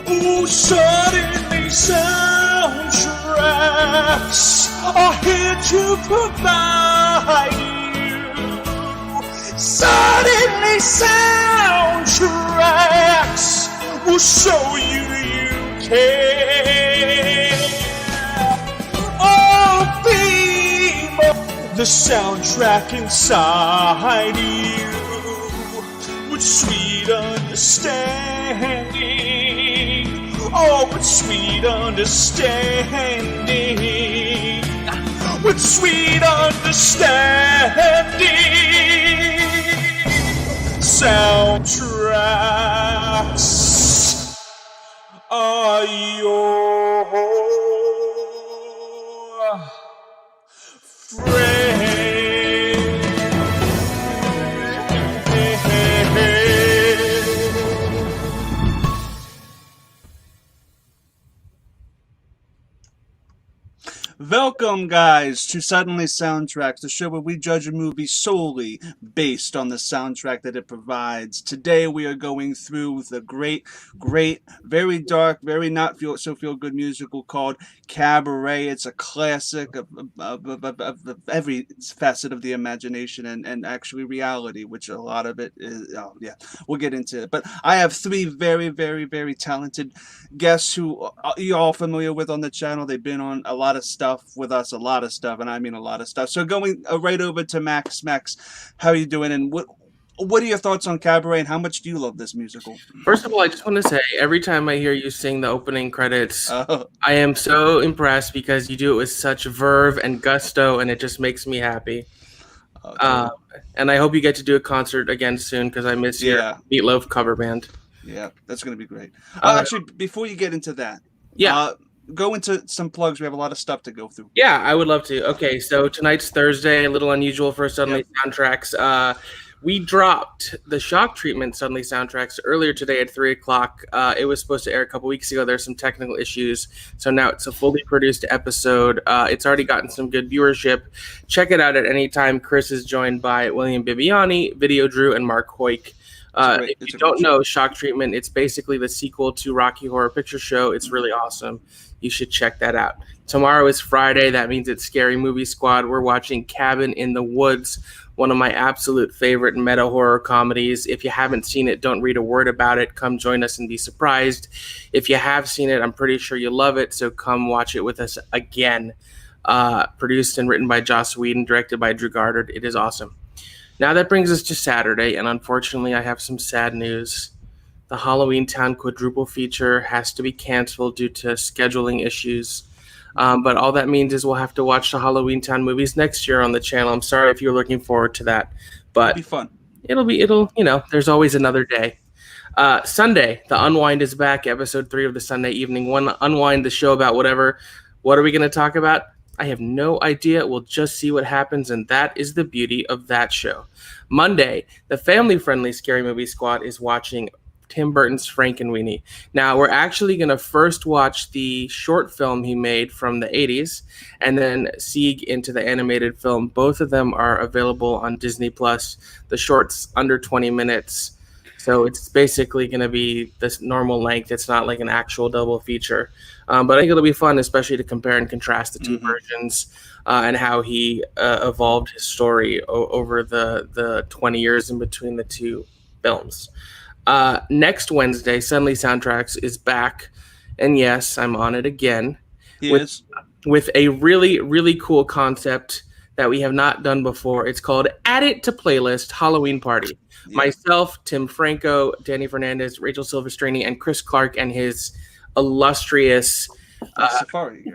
Ooh, suddenly soundtracks are here to provide you. Suddenly soundtracks will show you care. Oh, theme of the soundtrack inside you with sweet understanding. Oh, with sweet understanding. With sweet understanding. Soundtracks are your friend. Welcome, guys, to Suddenly Soundtracks, the show where we judge a movie solely based on the soundtrack that it provides. Today, we are going through the great, very dark, very not feel good musical called Cabaret. It's a classic of every facet of the imagination and actually reality, which a lot of it is. Oh, yeah, we'll get into it. But I have three very talented guests who you're all familiar with on the channel. They've been on a lot of stuff with us, and I mean a lot of stuff. So going right over to Max. Max, how are you doing? And what are your thoughts on Cabaret, and how much do you love this musical? First of all, I just want to say, every time I hear you sing the opening credits, I am so impressed because you do it with such verve and gusto, and it just makes me happy. And I hope you get to do a concert again soon because I miss your Meatloaf cover band. Yeah, that's going to be great. Actually, before you get into that, go into some plugs. We have a lot of stuff to go through. Yeah, I would love to. Okay, so tonight's Thursday, a little unusual for Suddenly Soundtracks. We dropped the Shock Treatment Suddenly Soundtracks earlier today at 3 o'clock. It was supposed to air a couple weeks ago. There's some technical issues, so now it's a fully produced episode. It's already gotten some good viewership. Check it out at any time. Chris is joined by William Bibiani, Video Drew, and Mark Hoyk. If you don't know Shock Treatment, it's basically the sequel to Rocky Horror Picture Show. It's really awesome. You should check that out. Tomorrow is Friday. That means it's Scary Movie Squad. We're watching Cabin in the Woods, one of my absolute favorite meta horror comedies. If you haven't seen it, don't read a word about it. Come join us and be surprised. If you have seen it, I'm pretty sure you love it, so come watch it with us again. Produced and written by Joss Whedon, directed by Drew Goddard. It is awesome. Now that brings us to Saturday, and unfortunately I have some sad news. The Halloween Town quadruple feature has to be canceled due to scheduling issues. But all that means is we'll have to watch the Halloween Town movies next year on the channel. I'm sorry if you're looking forward to that, but it'll be fun. It'll there's always another day. Sunday, The Unwind is back, episode 3 of the Sunday Evening One Unwind, the show about whatever. What are we going to talk about? I have no idea. We'll just see what happens, and that is the beauty of that show. Monday, the family-friendly Scary Movie Squad is watching Tim Burton's Frankenweenie. Now, we're actually going to first watch the short film he made from the 80s and then seek into the animated film. Both of them are available on Disney+. The short's under 20 minutes, so it's basically going to be this normal length. It's not like an actual double feature. But I think it'll be fun, especially to compare and contrast the two versions and how he evolved his story over the 20 years in between the two films. Next Wednesday, Suddenly Soundtracks is back. And yes, I'm on it again. With a really cool concept that we have not done before. It's called Add It to Playlist Halloween Party. Yeah. Myself, Tim Franco, Danny Fernandez, Rachel Silvestrini, and Chris Clark and his illustrious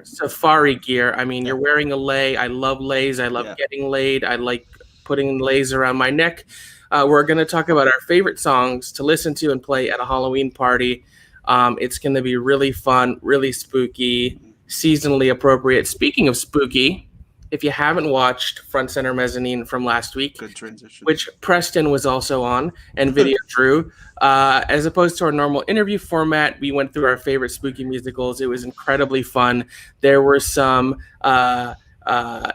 safari gear. I mean, you're wearing a lei. I love leis. I love getting laid. I like putting leis around my neck. We're going to talk about our favorite songs to listen to and play at a Halloween party. It's going to be really fun, really spooky, seasonally appropriate. Speaking of spooky, if you haven't watched Front Center Mezzanine from last week, good transition, which Preston was also on, and Video Drew, as opposed to our normal interview format, we went through our favorite spooky musicals. It was incredibly fun. There were some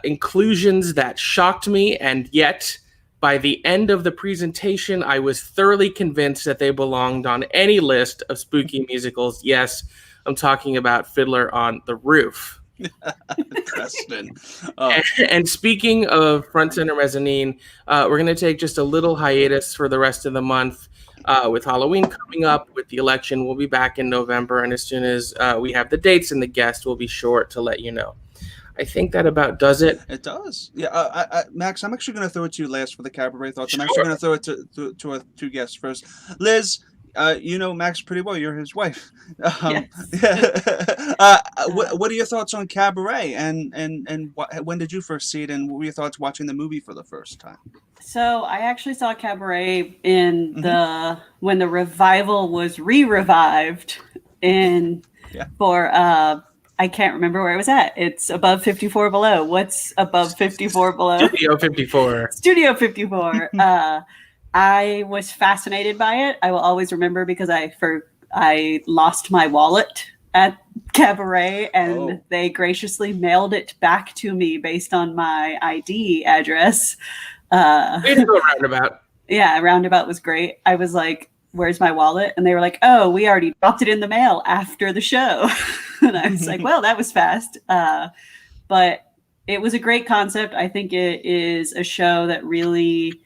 inclusions that shocked me, and yet By the end of the presentation, I was thoroughly convinced that they belonged on any list of spooky musicals. Yes, I'm talking about Fiddler on the Roof. Preston. And speaking of Front Center Mezzanine, we're going to take just a little hiatus for the rest of the month. With Halloween coming up, with the election, we'll be back in November. And as soon as we have the dates and the guest, we'll be sure to let you know. I think that about does it. It does. Yeah, Max, I'm actually going to throw it to you last for the cabaret thoughts. I'm actually going to throw it to our two guests first. Liz, you know Max pretty well. You're his wife. What are your thoughts on Cabaret, and when did you first see it, and what were your thoughts watching the movie for the first time? So I actually saw Cabaret in when the revival was re-revived for I can't remember where I was at. It's above 54 below. What's above 54 below? Studio 54. Studio 54. I was fascinated by it. I will always remember because I lost my wallet at Cabaret, and they graciously mailed it back to me based on my ID address. Way to go, Roundabout. Yeah, Roundabout was great. I was like, where's my wallet? And they were like, oh, we already dropped it in the mail after the show. And I was like, well, that was fast. But it was a great concept. I think it is a show that really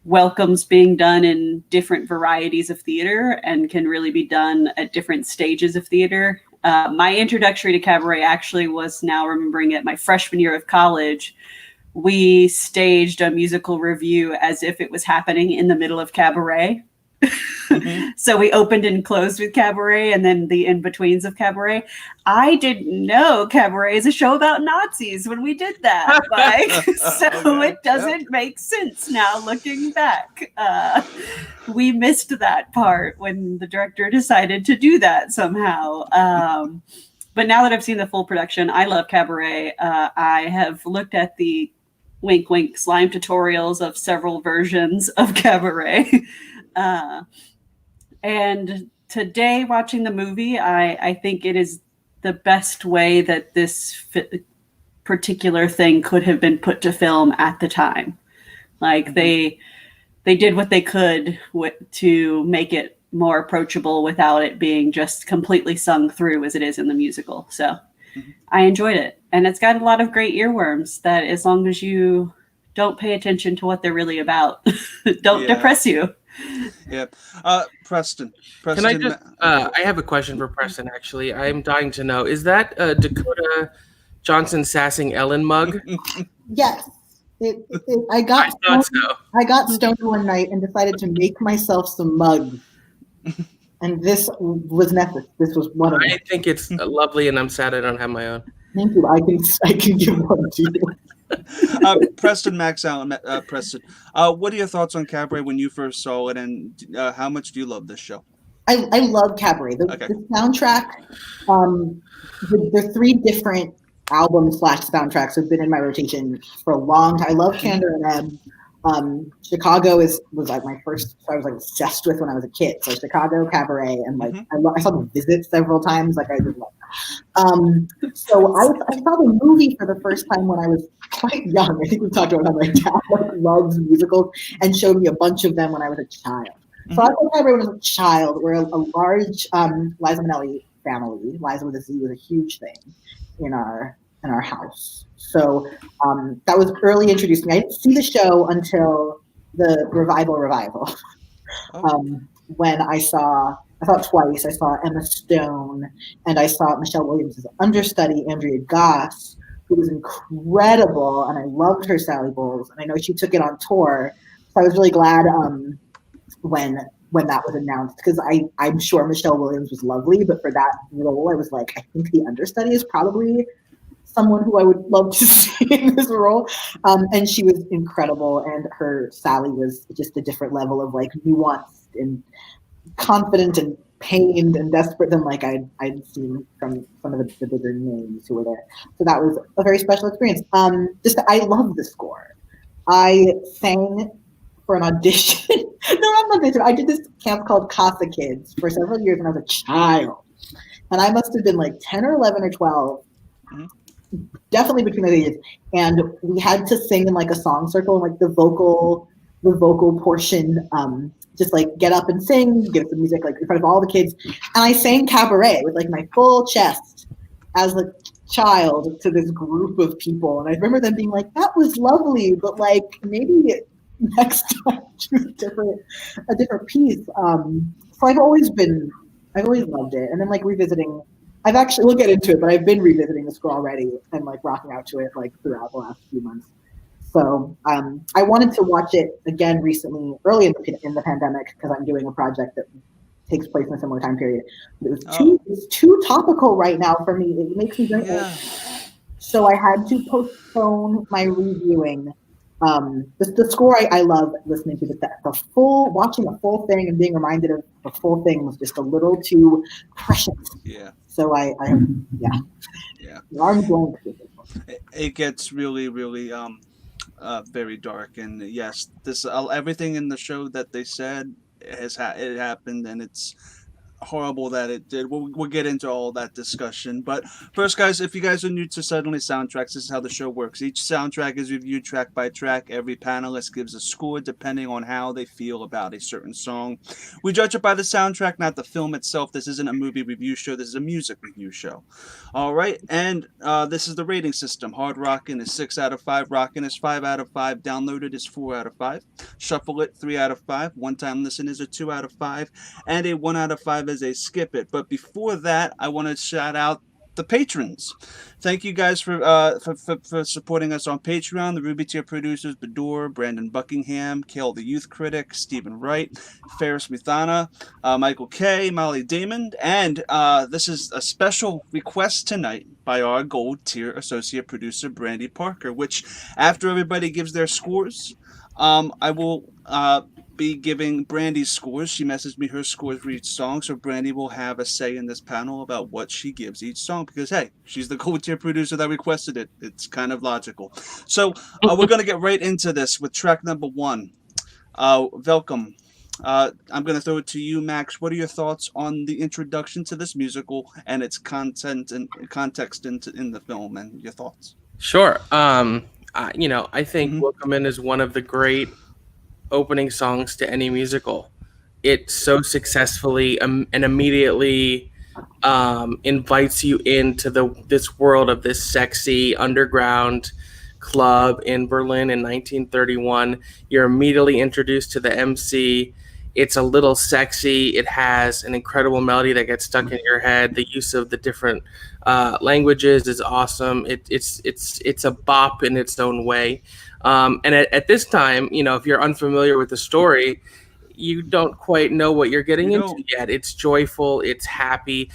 welcomes being done in different varieties of theater and can really be done at different stages of theater. My introductory to Cabaret actually was, now remembering it, my freshman year of college. We staged a musical review as if it was happening in the middle of Cabaret. So we opened and closed with Cabaret and then the in-betweens of Cabaret. I didn't know Cabaret is a show about Nazis when we did that. It doesn't make sense now looking back. We missed that part when the director decided to do that somehow. But now that I've seen the full production, I love Cabaret. I have looked at the wink wink slime tutorials of several versions of Cabaret. And today, watching the movie, I think it is the best way that this particular thing could have been put to film at the time. Like they did what they could to make it more approachable without it being just completely sung through as it is in the musical. So I enjoyed it. And it's got a lot of great earworms that, as long as you don't pay attention to what they're really about, don't depress you. Yeah. Preston. Can I just, I have a question for Preston, actually. I'm dying to know, is that Dakota Johnson sassing Ellen mug? Yes. I got stoned one night and decided to make myself some mugs. And this was necessary. This was one of them. I think it's lovely, and I'm sad I don't have my own. Thank you. I can give one to you. Preston Max Allen, Preston, what are your thoughts on Cabaret when you first saw it, and how much do you love this show? I love Cabaret. The soundtrack, the three different albums / soundtracks have been in my rotation for a long time. I love Candor and Ebb. Chicago was like my first, I was like obsessed with when I was a kid. So Chicago, Cabaret, and like I saw The Visit several times. Like I did love that. So I saw the movie for the first time when I was quite young. I think we talked about how my dad loves musicals and showed me a bunch of them when I was a child. So I saw Cabaret when I was a child. We're a large Liza Minnelli family. Liza with a Z was a huge thing in our house. So that was early introduced me. I didn't see the show until the revival. When I saw it twice. I saw Emma Stone, and I saw Michelle Williams' understudy, Andrea Goss, who was incredible, and I loved her Sally Bowles, and I know she took it on tour. So I was really glad when that was announced, because I'm sure Michelle Williams was lovely, but for that role, I was like, I think the understudy is probably someone who I would love to see in this role. And she was incredible, and her Sally was just a different level of like nuanced and confident and pained and desperate than like I'd seen from some of the bigger names who were there. So that was a very special experience. I love the score. I sang for an audition. I did this camp called Casa Kids for several years when I was a child. And I must have been like 10 or 11 or 12. Definitely between those ages. And we had to sing in like a song circle, and like the vocal the vocal portion, just like get up and sing, give some music like in front of all the kids. And I sang Cabaret with like my full chest as a child to this group of people. And I remember them being like, that was lovely, but like maybe next time choose a different piece. So I've always loved it. And then like revisiting, we'll get into it, but I've been revisiting the score already and like rocking out to it like throughout the last few months. So I wanted to watch it again recently, early in the pandemic, because I'm doing a project that takes place in a similar time period. But it's too topical right now for me. It makes me very old. So I had to postpone my reviewing. The score I love listening to, but watching the full thing and being reminded of the full thing was just a little too precious. Yeah. So I arm's length. It gets really, really very dark, and yes, this everything in the show that they said it happened, and it's horrible that it did. We'll get into all that discussion, but first, guys, if you guys are new to Suddenly Soundtracks, this is how the show works. Each soundtrack is reviewed track by track. Every panelist gives a score depending on how they feel about a certain song. We judge it by the soundtrack, not the film itself. This isn't a movie review show. This is a music review show. All right, and this is the rating system. Hard rockin' is 6 out of 5. Rockin' is 5 out of 5. Downloaded is 4 out of 5. Shuffle it 3 out of 5. One-time listen is a 2 out of 5, and a 1 out of 5 is a skip it. But before that, I want to shout out the patrons. Thank you guys for supporting us on Patreon. The Ruby Tier producers: Bador, Brandon Buckingham, Kale the Youth Critic, Stephen Wright, Ferris Mithana, Michael K, Molly Damon, and this is a special request tonight by our Gold Tier associate producer Brandy Parker, which after everybody gives their scores, I will be giving Brandy's scores. She messaged me her scores for each song, so Brandy will have a say in this panel about what she gives each song, because hey, she's the Gold Tier producer that requested it. It's kind of logical. So we're going to get right into this with track number 1, Welcome. I'm going to throw it to you, Max. What are your thoughts on the introduction to this musical and its content and context in the film, and your thoughts? Sure. I think WILLKOMMEN is one of the great opening songs to any musical. It so successfully and immediately invites you into this world of this sexy underground club in Berlin in 1931. You're immediately introduced to the MC. It's a little sexy. It has an incredible melody that gets stuck in your head. The use of the different languages is awesome. It's a bop in its own way. And at this time, if you're unfamiliar with the story, you don't quite know what you're getting into yet. It's joyful. It's happy.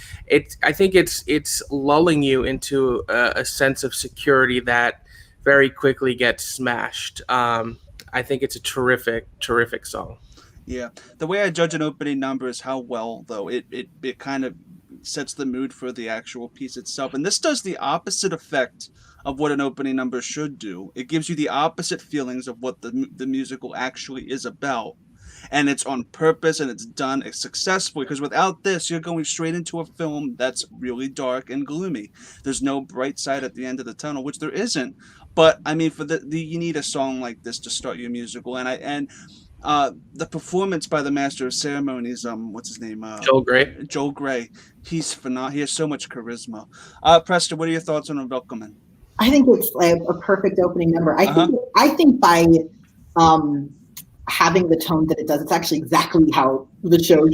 I think it's lulling you into a sense of security that very quickly gets smashed. I think it's a terrific, terrific song. Yeah, the way I judge an opening number is how well, though, it kind of sets the mood for the actual piece itself. And this does the opposite effect of what an opening number should do. It gives you the opposite feelings of what the musical actually is about. And it's on purpose, and it's done successfully, because without this, you're going straight into a film that's really dark and gloomy. There's no bright side at the end of the tunnel, which there isn't. But I mean, you need a song like this to start your musical, and the performance by the Master of Ceremonies, what's his name? Joel Grey. Joel Grey. He's phenomenal. He has so much charisma. Preston, what are your thoughts on WILLKOMMEN? I think it's like a perfect opening number. I think by having the tone that it does, it's actually exactly how the show,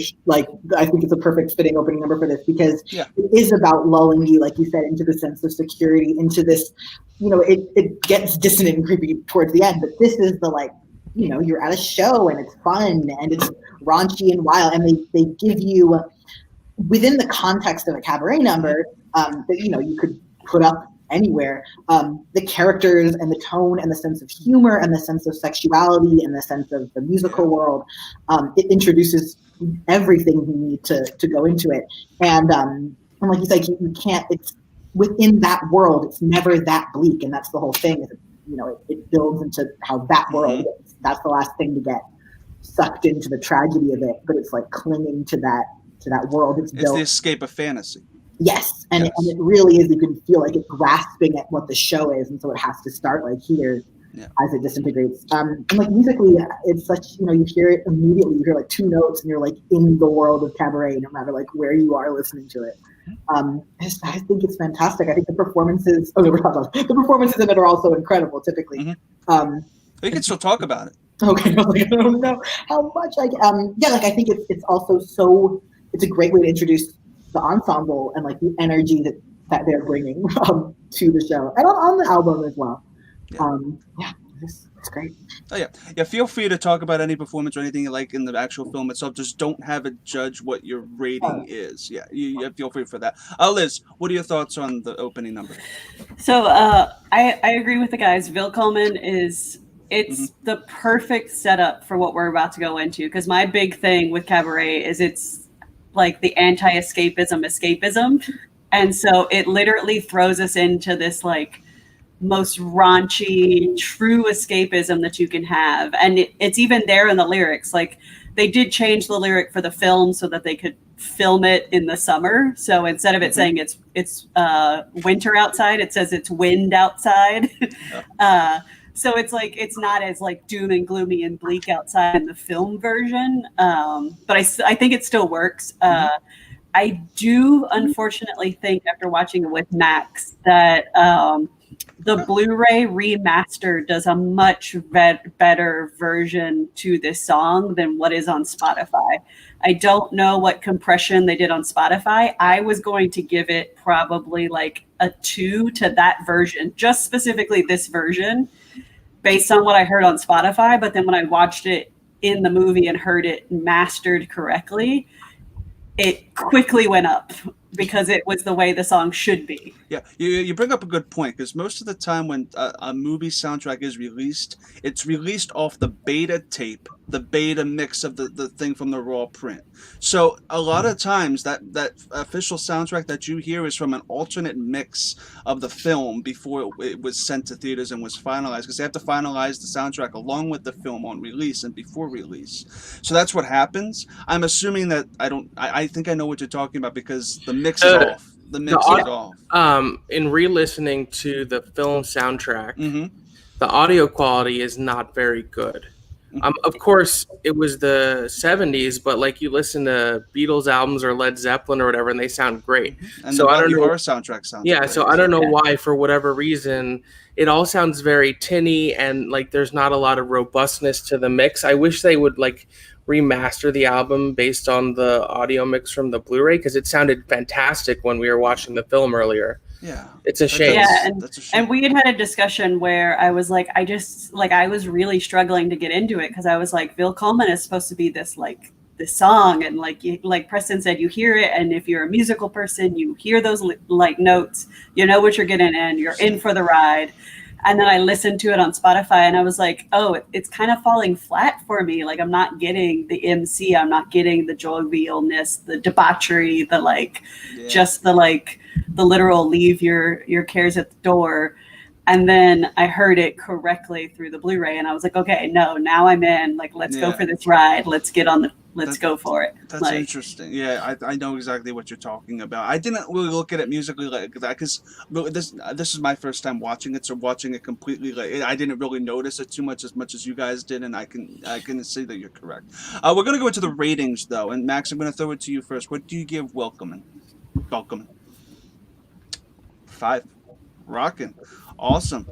I think it's a perfect fitting opening number for this, because it is about lulling you, like you said, into the sense of security, into this, it gets dissonant and creepy towards the end, but this is the you're at a show and it's fun and it's raunchy and wild, and they give you, within the context of a cabaret number, that you could put up anywhere, the characters and the tone and the sense of humor and the sense of sexuality and the sense of the musical world. It introduces everything you need to go into it, and like you said, you can't. It's within that world. It's never that bleak, and that's the whole thing. It builds into how that world is. That's the last thing to get sucked into the tragedy of it, but it's like clinging to that world. It's built. The escape of fantasy. Yes, and it really is. You can feel like it grasping at what the show is, and so it has to start like here. as it disintegrates. And like musically, it's such, you hear it immediately. You hear like two notes and you're like in the world of Cabaret, no matter like where you are listening to it. I think it's fantastic. I think the performances, the performances in it are also incredible typically. We can still talk about it. Okay, I don't know how much I I think it's also it's a great way to introduce the ensemble and like the energy that they're bringing to the show and on the album as well. It's great. Oh yeah. Feel free to talk about any performance or anything you like in the actual film itself. Just don't have it judge what your rating is. Yeah, you feel free for that. Liz, what are your thoughts on the opening number? So I agree with the guys. WILLKOMMEN it's the perfect setup for what we're about to go into. Because my big thing with Cabaret is it's like the escapism, and so it literally throws us into this like most raunchy, true escapism that you can have. And it's even there in the lyrics. Like they did change the lyric for the film so that they could film it in the summer. So instead of it saying it's winter outside, it says it's wind outside. So it's like, it's not as like doom and gloomy and bleak outside in the film version. But I think it still works. I do unfortunately think after watching it with Max that the Blu-ray remaster does a much better version to this song than what is on Spotify. I don't know what compression they did on Spotify. I was going to give it probably like a 2 to that version, just specifically this version, based on what I heard on Spotify. But then when I watched it in the movie and heard it mastered correctly, it quickly went up because it was the way the song should be. Yeah, you bring up a good point, because most of the time when a movie soundtrack is released, it's released off the beta tape, the beta mix of the thing from the raw print. So a lot of times that official soundtrack that you hear is from an alternate mix of the film before it was sent to theaters and was finalized, because they have to finalize the soundtrack along with the film on release and before release. So that's what happens. I'm assuming that I think I know what you're talking about, because the mix is off. The mix is off. In re-listening to the film soundtrack, the audio quality is not very good. Of course, it was the 70s, but like you listen to Beatles albums or Led Zeppelin or whatever, and they sound great. And so I don't know. Horror soundtrack sounds great. So I don't know why, for whatever reason, it all sounds very tinny and like there's not a lot of robustness to the mix. I wish they would like remaster the album based on the audio mix from the Blu-ray, because it sounded fantastic when we were watching the film earlier. Yeah, it's a shame. Yeah, and we had a discussion where I was like, I was really struggling to get into it, because I was like, WILLKOMMEN is supposed to be this song, and like Preston said, you hear it, and if you're a musical person, you hear those like notes, you know what you're getting in, you're in for the ride. And then I listened to it on Spotify and I was like, oh, it's kind of falling flat for me. Like, I'm not getting the MC. I'm not getting the jovialness, the debauchery, just the literal leave your cares at the door. And then I heard it correctly through the Blu-ray and I was like, okay, no, now I'm in. Like, let's go for this ride. Let's go for it. That's interesting. Yeah, I know exactly what you're talking about. I didn't really look at it musically like that, because this is my first time watching it, so watching it completely, I didn't really notice it too much as you guys did, and I can see that you're correct. We're gonna go into the ratings though, and Max, I'm gonna throw it to you first. What do you give WILLKOMMEN? 5. Rockin'. Awesome.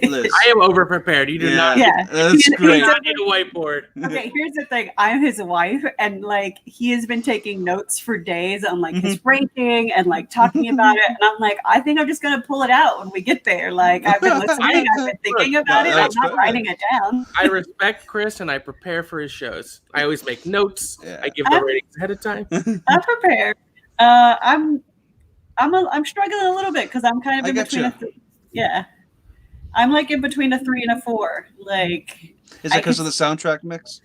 Liz. I am over prepared. You do not. Yeah, that's great. I need a whiteboard. Okay, here's the thing. I'm his wife, and like he has been taking notes for days on like his ranking and like talking about it. And I'm like, I think I'm just gonna pull it out when we get there. Like I've been listening, I've been thinking about it. I'm not writing it down. I respect Chris, and I prepare for his shows. I always make notes. Yeah. I give the ratings ahead of time. I'm prepared. I'm struggling a little bit because I'm kind of in between. Yeah. I'm like in between a 3 and a 4. Like, is it because of the soundtrack mix?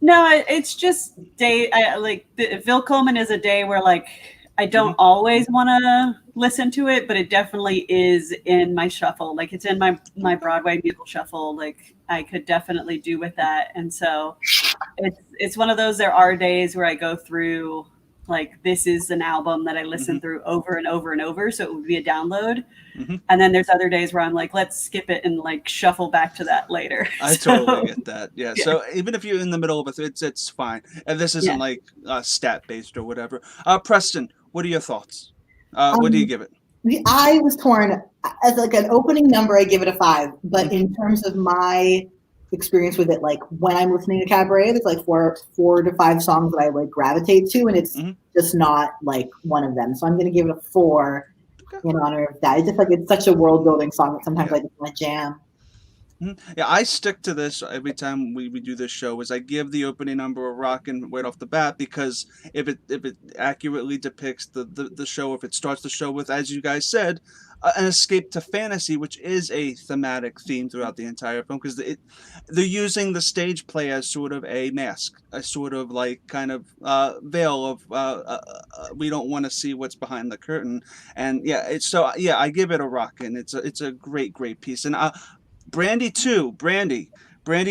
No, it's just WILLKOMMEN is a day where like I don't always want to listen to it, but it definitely is in my shuffle. Like it's in my Broadway musical shuffle. Like I could definitely do with that, and so it's one of those. There are days where I go through like this is an album that I listen through over and over and over, so it would be a download. Mm-hmm. And then there's other days where I'm like, let's skip it and like shuffle back to that later. I totally get that. Yeah. So even if you're in the middle of it, it's fine. And this isn't like stat based or whatever. Preston, what are your thoughts? What do you give it? I was torn. As like an opening number, I give it a 5. But in terms of my experience with it, like when I'm listening to Cabaret, there's like four to 5 songs that I like gravitate to, and it's just not like one of them. So I'm going to give it a 4 in honor of that. It's just like it's such a world building song that sometimes I just want to jam. Yeah, I stick to this every time we do this show. Is I give the opening number a rockin' right off the bat, because if it accurately depicts the show, if it starts the show with, as you guys said, an escape to fantasy, which is a thematic theme throughout the entire film, because they're using the stage play as sort of a mask, a sort of like kind of veil of we don't want to see what's behind the curtain, and I give it a rockin'. It's a great piece, and Brandy too. Brandy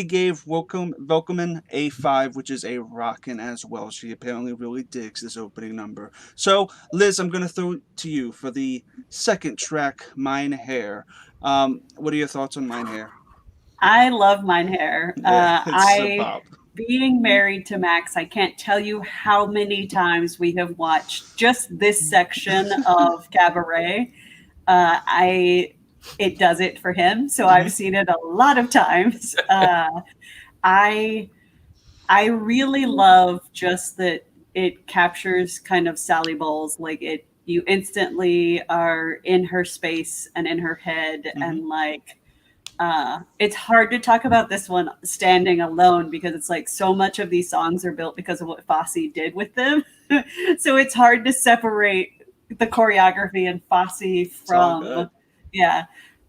gave WILLKOMMEN a 5, which is a rockin' as well. She apparently really digs this opening number. So, Liz, I'm going to throw it to you for the second track, Mein Herr. What are your thoughts on Mein Herr? I love Mein Herr. Yeah, being married to Max, I can't tell you how many times we have watched just this section of Cabaret. It does it for him. So I've seen it a lot of times. I really love just that it captures kind of Sally Bowles. Like you instantly are in her space and in her head. And like, it's hard to talk about this one standing alone, because it's like so much of these songs are built because of what Fosse did with them. So it's hard to separate the choreography and Fosse from... Yeah.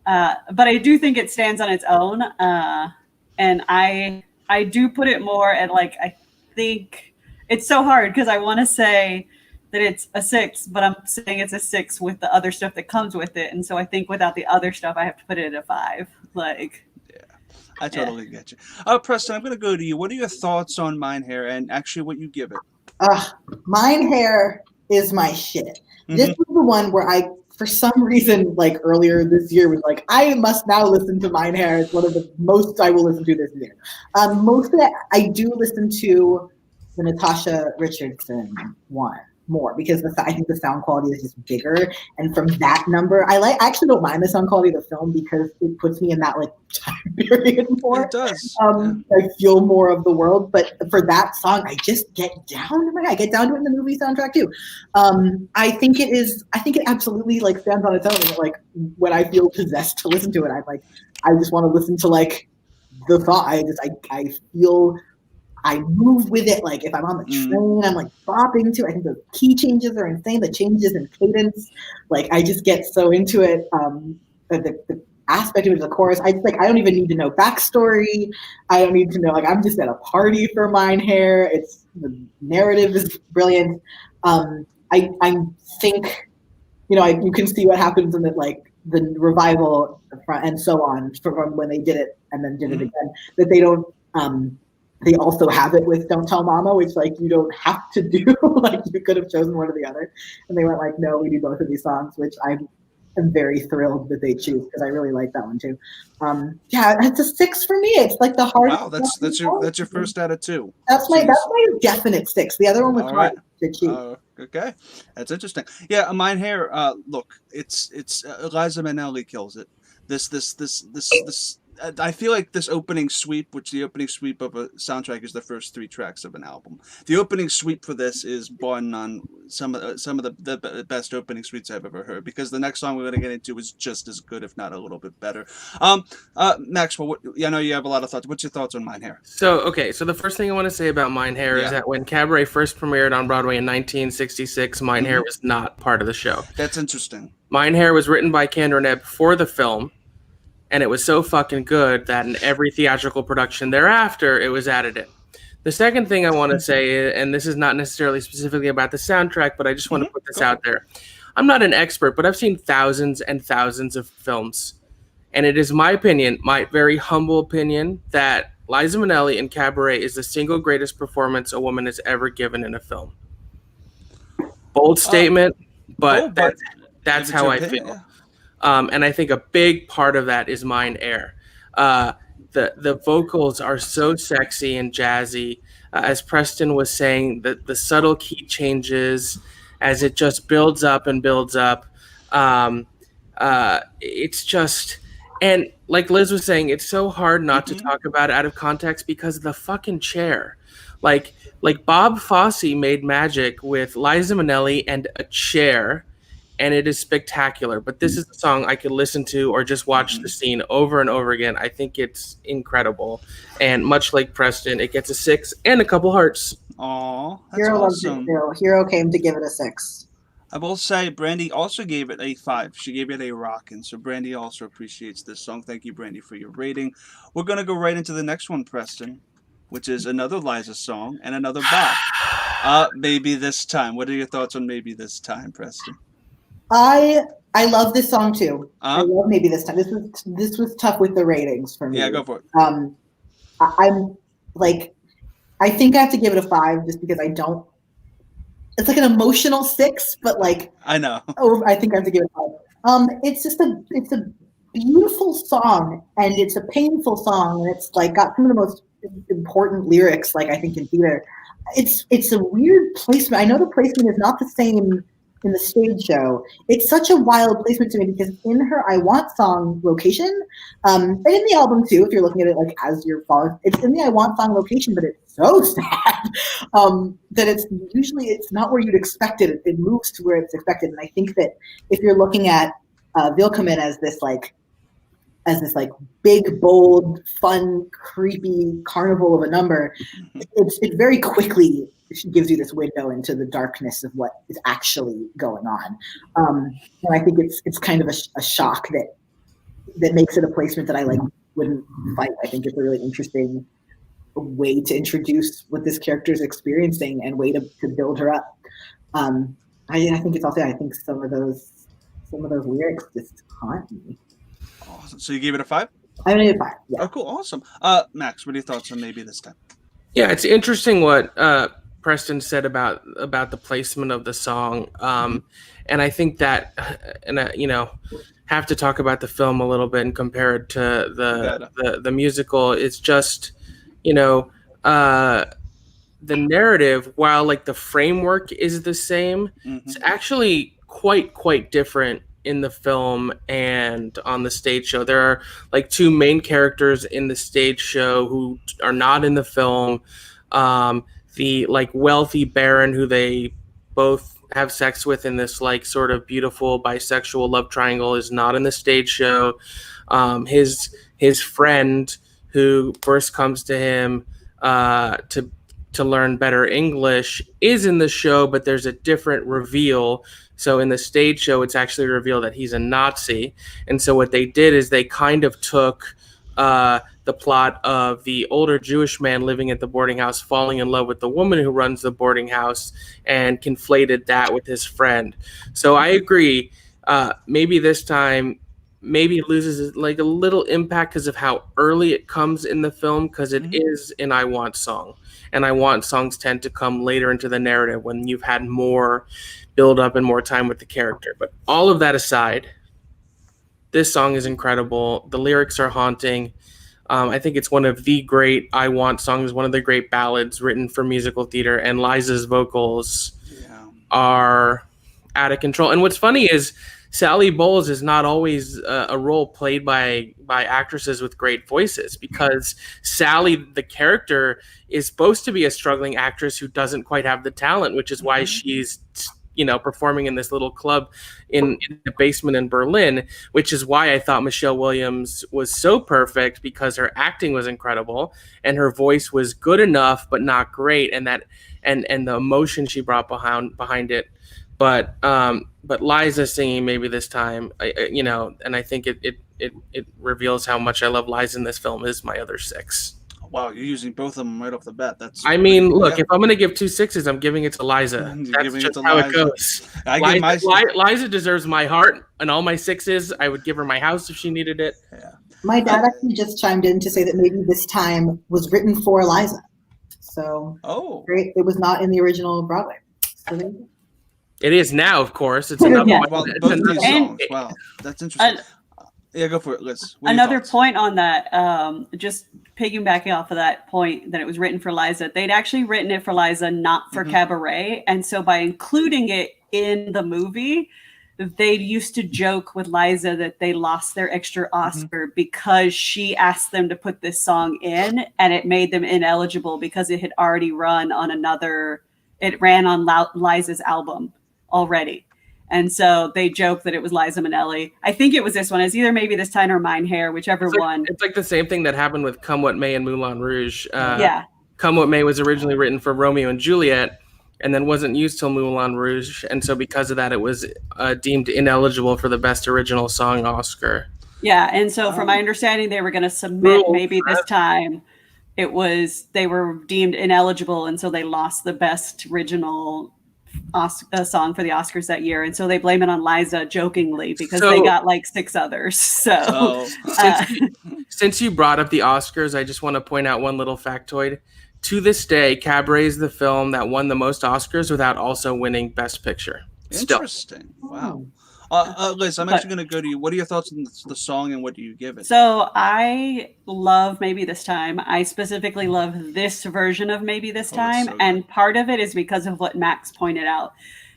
But I do think it stands on its own. And I do put it more at like, I think it's so hard because I want to say that it's a 6, but I'm saying it's a 6 with the other stuff that comes with it. And so I think without the other stuff, I have to put it at a 5. Like, yeah, I totally get you. Preston, I'm going to go to you. What are your thoughts on Mein Herr, and actually what you give it? Mein Herr is my shit. This was the one where I, for some reason, like earlier this year, was like, I must now listen to Mein Herr. It's one of the most I will listen to this year. Most of it, I do listen to the Natasha Richardson one more, because I think the sound quality is just bigger. And from that number, I actually don't mind the sound quality of the film, because it puts me in that like time period more. It does. I feel more of the world. But for that song, I just get down to it. I get down to it in the movie soundtrack too. I think it absolutely like stands on its own. And like when I feel possessed to listen to it, I just want to listen to like the thought. I feel I move with it. Like if I'm on the train, I'm like bopping to it. I think the key changes are insane. The changes in cadence, like I just get so into it. The aspect of it, the chorus, I don't even need to know backstory. I don't need to know, like I'm just at a party for Mein Herr. The narrative is brilliant. I think, you can see what happens in the revival and so on from when they did it and then did it again, that they don't, they also have it with Don't Tell Mama, which like you don't have to do. Like you could have chosen one or the other. And they went like, no, we do both of these songs, which I am very thrilled that they choose, because I really like that one too. Yeah, it's a 6 for me. It's like the hardest. Wow, that's your first out of 2. That's my definite 6. The other one was hard to choose. Okay, that's interesting. Yeah, Mein Herr. Look, it's Liza Minnelli kills it. This. I feel like this opening sweep, which the opening sweep of a soundtrack is the first 3 tracks of an album. The opening sweep for this is born on some of the best opening sweeps I've ever heard, because the next song we're going to get into is just as good, if not a little bit better. Maxwell, I know you have a lot of thoughts. What's your thoughts on Mein Herr? So the first thing I want to say about Mein Herr is that when Cabaret first premiered on Broadway in 1966, Mein Herr was not part of the show. That's interesting. Mein Herr was written by Kander Nebb for the film, and it was so fucking good that in every theatrical production thereafter, it was added in. The second thing I want to say, and this is not necessarily specifically about the soundtrack, but I just want to put this out there. I'm not an expert, but I've seen thousands and thousands of films. And it is my opinion, my very humble opinion, that Liza Minnelli in Cabaret is the single greatest performance a woman has ever given in a film. bold statement, but but that's it's how your I opinion, feel. yeah. And I think a big part of that is Mine Air. The vocals are so sexy and jazzy. As Preston was saying, the subtle key changes as it just builds up and builds up. It's just, and like Liz was saying, it's so hard not to talk about it out of context because of the fucking chair. Like Bob Fosse made magic with Liza Minnelli and a chair, and it is spectacular. But this is a song I could listen to or just watch the scene over and over again. I think it's incredible. And much like Preston, it gets a 6 and a couple hearts. Aw, that's Hero loves it awesome. too. Hero came to give it a 6. I will say Brandy also gave it a 5. She gave it a rockin'. So Brandy also appreciates this song. Thank you, Brandy, for your rating. We're going to go right into the next one, Preston, which is another Liza song and another bop. Maybe This Time. What are your thoughts on Maybe This Time, Preston? I love this song too. I love Maybe This Time. This was tough with the ratings for me. Yeah, go for it. I'm like, I think I have to give it a 5 just because I don't. It's like an emotional 6, but like I know. I think I have to give it a 5. It's a beautiful song and it's a painful song and it's like got some of the most important lyrics like I think in theater. It's a weird placement. I know the placement is not the same in the stage show. It's such a wild placement to me because in her I Want song location, and in the album too, if you're looking at it like as you're following, it's in the I Want song location, but it's so sad that it's not where you'd expect it. It moves to where it's expected. And I think that if you're looking at WILLKOMMEN as this big, bold, fun, creepy carnival of a number, it very quickly gives you this window into the darkness of what is actually going on. And I think it's kind of a shock that makes it a placement that I like wouldn't fight. I think it's a really interesting way to introduce what this character is experiencing and way to build her up. I think it's also, I think some of those lyrics just haunt me. Awesome. So you gave it a 5? I gave it a 5. Yeah. Oh, cool. Awesome. Max, what are your thoughts on Maybe This Time? Yeah, it's interesting what Preston said about the placement of the song, and I think that, and have to talk about the film a little bit and compare it to the musical. It's just, the narrative, while like the framework is the same, it's actually quite different in the film and on the stage show. There are like 2 main characters in the stage show who are not in the film. The like wealthy baron who they both have sex with in this like sort of beautiful bisexual love triangle is not in the stage show. His friend who first comes to him to learn better English is in the show, but there's a different reveal. So in the stage show, it's actually revealed that he's a Nazi. And so what they did is they kind of took the plot of the older Jewish man living at the boarding house falling in love with the woman who runs the boarding house and conflated that with his friend. So I agree. Maybe This Time maybe loses like a little impact because of how early it comes in the film, because it is an I Want song. And I Want songs tend to come later into the narrative when you've had more build up and more time with the character. But all of that aside, this song is incredible. The lyrics are haunting. I think it's one of the great I Want songs, one of the great ballads written for musical theater, and Liza's vocals are out of control. And what's funny is Sally Bowles is not always a role played by actresses with great voices, because Sally, the character, is supposed to be a struggling actress who doesn't quite have the talent, which is why she's performing in this little club in the basement in Berlin, which is why I thought Michelle Williams was so perfect, because her acting was incredible and her voice was good enough but not great, and the emotion she brought behind it. But Liza singing Maybe This Time, and I think it reveals how much I love Liza in this film, is my other 6. Wow, you're using both of them right off the bat. Look, if I'm going to give 2 6s, I'm giving it to Liza. That's just how it goes. Liza deserves my heart and all my 6s. I would give her my house if she needed it. Yeah. My dad actually just chimed in to say that Maybe This Time was written for Liza. So great. It was not in the original Broadway. So It is now, of course. It's another Yeah. one. Well, It's both another- these songs. Wow, that's interesting. Yeah, go for it, Liz. What are your Another thoughts? point on that, just piggybacking off of that point that it was written for Liza, they'd actually written it for Liza, not for Cabaret. And so by including it in the movie, they used to joke with Liza that they lost their extra Oscar because she asked them to put this song in, and it made them ineligible because it had already run on it ran on Liza's album already. And so they joked that it was Liza Minnelli. I think it was this one. It's either Maybe This Time or Mine Hair, whichever one. It's like the same thing that happened with Come What May and Moulin Rouge. Yeah. Come What May was originally written for Romeo and Juliet and then wasn't used till Moulin Rouge. And so because of that, it was deemed ineligible for the Best Original Song Oscar. Yeah. And so from my understanding, they were going to submit Maybe This Time. They were deemed ineligible. And so they lost the Best Original song for the Oscars that year, and so they blame it on Liza jokingly because they got like 6 others. So since you brought up the Oscars, I just want to point out one little factoid. To this day, Cabaret is the film that won the most Oscars without also winning Best Picture. Interesting. Wow. Liz, I'm actually going to go to you. What are your thoughts on the song, and what do you give it? So I love Maybe This Time. I specifically love this version of Maybe This Time. So and part of it is because of what Max pointed out.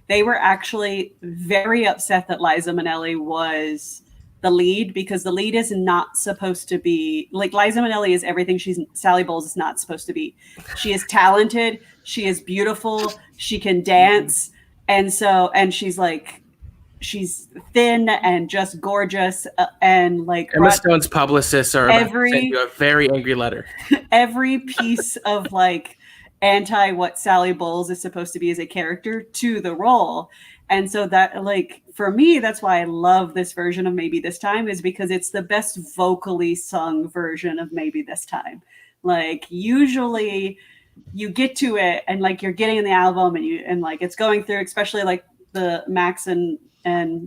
They were actually very upset that Liza Minnelli was the lead, because the lead is not supposed to be like Liza Minnelli is everything Sally Bowles is not supposed to be. She is talented. She is beautiful. She can dance. And she's thin and just gorgeous, and like Emma Stone's publicists are about to send you a very angry letter. Every piece of like anti what Sally Bowles is supposed to be as a character to the role. And so that, like, for me, that's why I love this version of Maybe This Time, is because it's the best vocally sung version of Maybe This Time. Like, usually you get to it and like you're getting in the album and like it's going through, especially like the Max and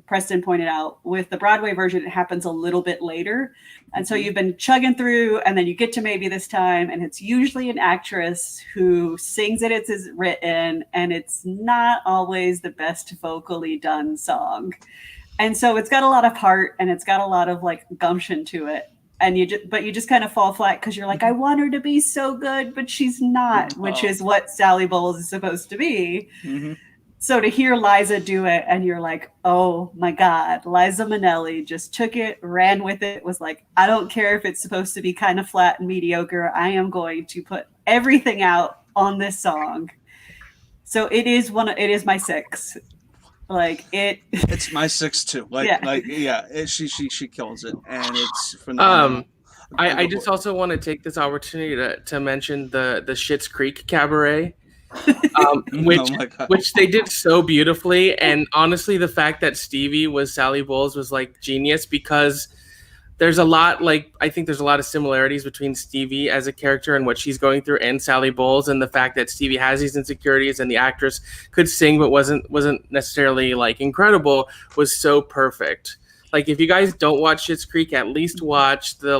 Preston pointed out, with the Broadway version, it happens a little bit later. And so you've been chugging through, and then you get to Maybe This Time, and it's usually an actress who sings it as it's written, and it's not always the best vocally done song. And so it's got a lot of heart, and it's got a lot of like gumption to it. And you just kind of fall flat because you're like, I want her to be so good, but she's not, which is what Sally Bowles is supposed to be. So to hear Liza do it, and you're like, oh my God, Liza Minnelli just took it, ran with it, was like, I don't care if it's supposed to be kind of flat and mediocre. I am going to put everything out on this song. So it is my 6. Like it's my 6 too. She kills it, and it's phenomenal. I just also want to take this opportunity to mention the Schitt's Creek Cabaret. Which they did so beautifully, and honestly the fact that Stevie was Sally Bowles was like genius, because there's a lot, like, I think there's a lot of similarities between Stevie as a character and what she's going through and Sally Bowles, and the fact that Stevie has these insecurities and the actress could sing but wasn't necessarily like incredible was so perfect. Like, if you guys don't watch Schitt's Creek, at least watch the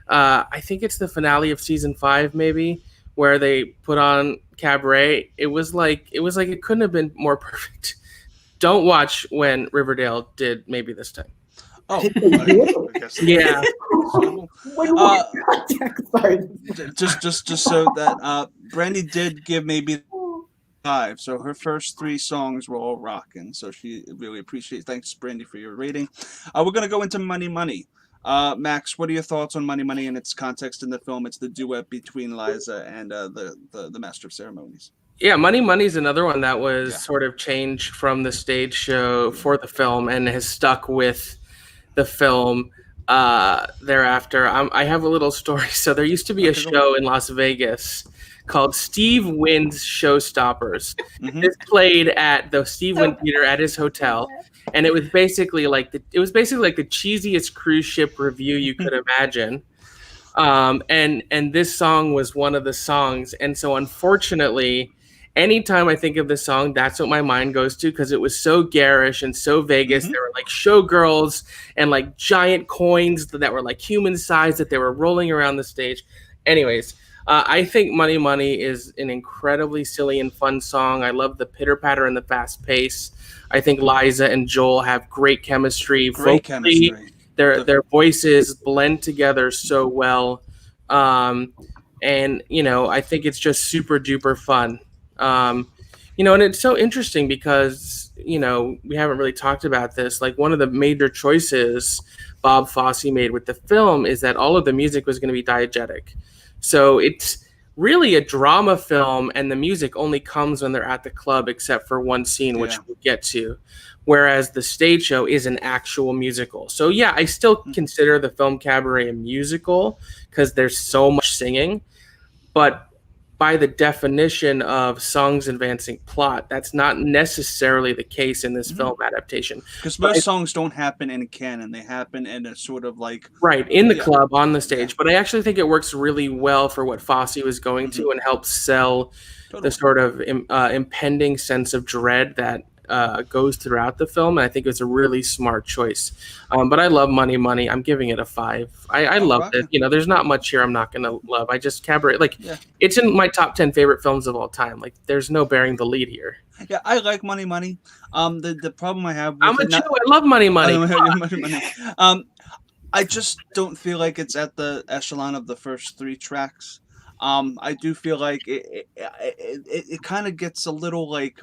I think it's the finale of season 5 maybe, where they put on Cabaret. It was like it couldn't have been more perfect. Don't watch when Riverdale did Maybe This Time. Oh, yeah. Just so that Brandy did give Maybe 5, so her first 3 songs were all rocking. So she really appreciates. Thanks, Brandy, for your rating. We're gonna go into Money Money. Max, what are your thoughts on Money Money and its context in the film? It's the duet between Liza and the Master of Ceremonies. Yeah, Money Money is another one that was sort of changed from the stage show for the film and has stuck with the film thereafter. I have a little story. So there used to be a show in Las Vegas called Steve Wynn's Showstoppers. This played at the Steve Wynn Theater at his hotel. And it was basically like the cheesiest cruise ship review you could imagine. And this song was one of the songs. And so unfortunately, anytime I think of this song, that's what my mind goes to, because it was so garish and so Vegas. There were like showgirls and like giant coins that were like human sized that they were rolling around the stage. Anyways, I think Money Money is an incredibly silly and fun song. I love the pitter patter and the fast pace. I think Liza and Joel have great chemistry. Great Vocally, chemistry. their voices blend together so well. And, you know, I think it's just super duper fun. You know, and it's so interesting because, you know, we haven't really talked about this. Like, one of the major choices Bob Fosse made with the film is that all of the music was going to be diegetic. So it's really a drama film, and the music only comes when they're at the club, except for one scene, which we'll get to. Whereas the stage show is an actual musical. So, yeah, I still consider the film Cabaret a musical because there's so much singing. But by the definition of songs advancing plot, that's not necessarily the case in this film adaptation. Because most songs don't happen in canon. They happen in a sort of like... Right, in the club, on the stage. But I actually think it works really well for what Fosse was going to and helps sell the sort of impending sense of dread that goes throughout the film. And I think it's a really smart choice. But I love Money Money. I'm giving it a 5. I love it. You know, there's not much here I'm not going to love. I just Cabaret, like, it's in my top 10 favorite films of all time. Like, there's no bearing the lead here. Yeah, I like Money Money. The problem I have with I'm a Jew. I love Money Money. I just don't feel like it's at the echelon of the first 3 tracks. I do feel like it kind of gets a little like...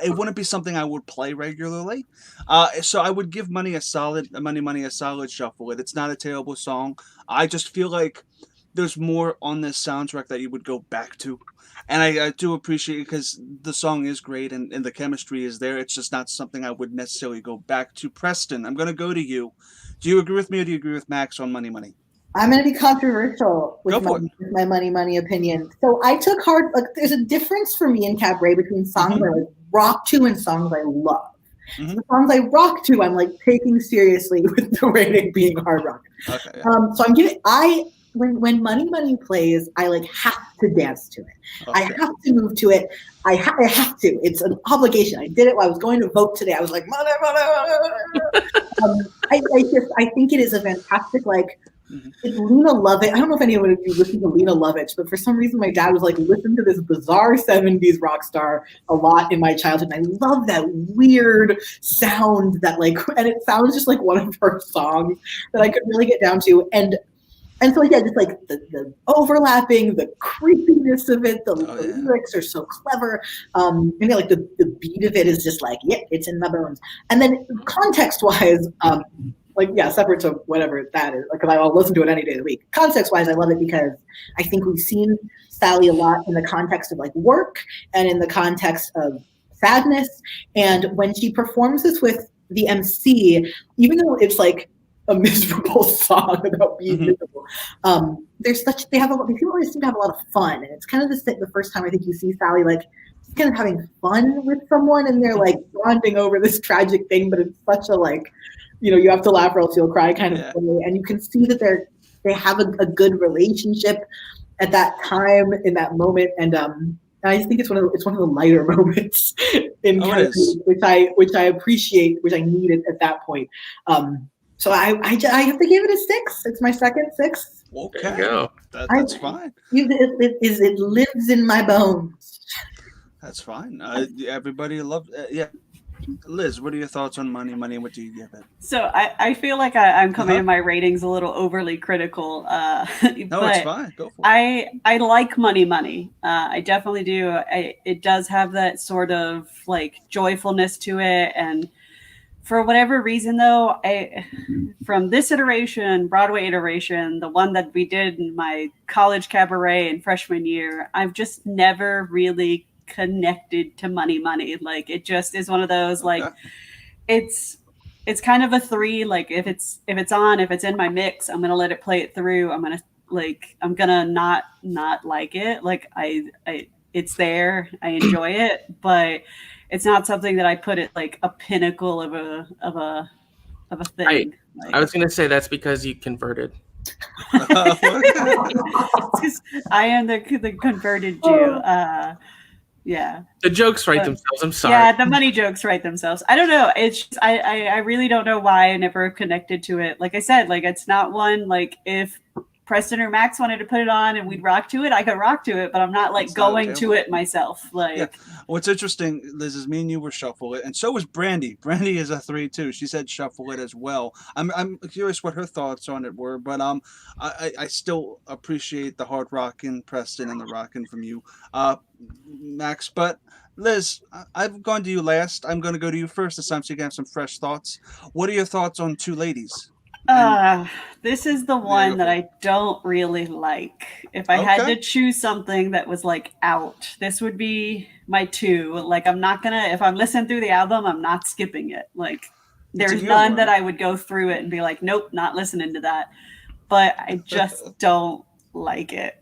it wouldn't be something I would play regularly. So I would give Money Money a solid shuffle. It's not a terrible song. I just feel like there's more on this soundtrack that you would go back to. And I do appreciate it because the song is great and the chemistry is there. It's just not something I would necessarily go back to. Preston, I'm going to go to you. Do you agree with me or do you agree with Max on Money Money? I'm going to be controversial with my Money Money opinion. So I took hard, like, there's a difference for me in Cabaret between songs I like rock to and songs I love. So the songs I rock to, I'm like taking seriously with the rating being hard rock. Okay, so I'm giving, when Money Money plays, I like have to dance to it. I have to move to it. I have to. It's an obligation. I did it while I was going to vote today. I was like, Money, Money. I think it is a fantastic, like, it's Lena Lovett. I don't know if anyone of you listened to Lena Lovett, but for some reason my dad was like, listen to this bizarre 70s rock star a lot in my childhood. And I love that weird sound that like, and it sounds just like one of her songs that I could really get down to. And so yeah, just like the overlapping, the creepiness of it, the lyrics are so clever. And yeah, like the beat of it is just like, it's in my bones. And then context-wise, like, yeah, separate to whatever that is, because I'll listen to it any day of the week. Context-wise, I love it because I think we've seen Sally a lot in the context of like work and in the context of sadness. And when she performs this with the MC, even though it's like a miserable song about being miserable, these people always seem to have a lot of fun. And it's kind of the first time I think you see Sally like kind of having fun with someone, and they're like bonding over this tragic thing, but it's such a like, you know, you have to laugh or else you'll cry kind of way. And you can see that they have a good relationship at that time, in that moment. And I just think it's one of the lighter moments in which I appreciate, which I needed at that point. So I have to give it a 6. It's my second 6. Okay, there you go. That's fine. It lives in my bones. That's fine. Everybody loves Liz, what are your thoughts on Money Money? What do you give it? So I feel like I'm coming in my ratings a little overly critical. No, it's fine. Go for it. I like Money Money. I definitely do. It does have that sort of like joyfulness to it. And for whatever reason, though, from this iteration, Broadway iteration, the one that we did in my college cabaret in freshman year, I've just never really connected to Money Money. Like, it just is one of those, like, it's kind of a 3. Like, if it's in my mix, I'm gonna let it play it through. I'm gonna not like it. Like, it's there. I enjoy it, but it's not something that I put at like a pinnacle of a thing. I was gonna say that's because you converted. I am the converted Jew. Yeah. The jokes write themselves. I'm sorry. Yeah, the money jokes write themselves. I don't know. It's just, I really don't know why I never connected to it. Like I said, like, it's not one, like, if Preston or Max wanted to put it on and we'd rock to it, I could rock to it, but I'm not like It's not going to it myself. Like, yeah. What's interesting, Liz, is me and you were shuffle it, and so was Brandy. Brandy is a 3 too. She said shuffle it as well. I'm curious what her thoughts on it were, but I still appreciate the hard rocking Preston and the rocking from you, Max. But Liz, I've gone to you last. I'm going to go to you first this time so you can have some fresh thoughts. What are your thoughts on Two Ladies? This is the one that I don't really like. If I had to choose something that was like out, this would be my 2. Like, I'm not gonna, if I'm listening through the album, I'm not skipping it. Like, there's none that I would go through it and be like, nope, not listening to that. But I just don't like it.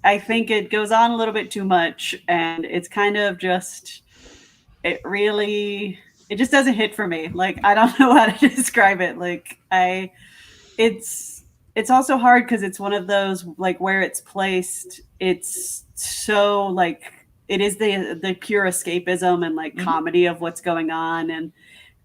I think it goes on a little bit too much, and it's kind of just, it just doesn't hit for me. Like, I don't know how to describe it. Like, it's also hard because it's one of those, like, where it's placed, it's so, like, it is the pure escapism and like comedy of what's going on,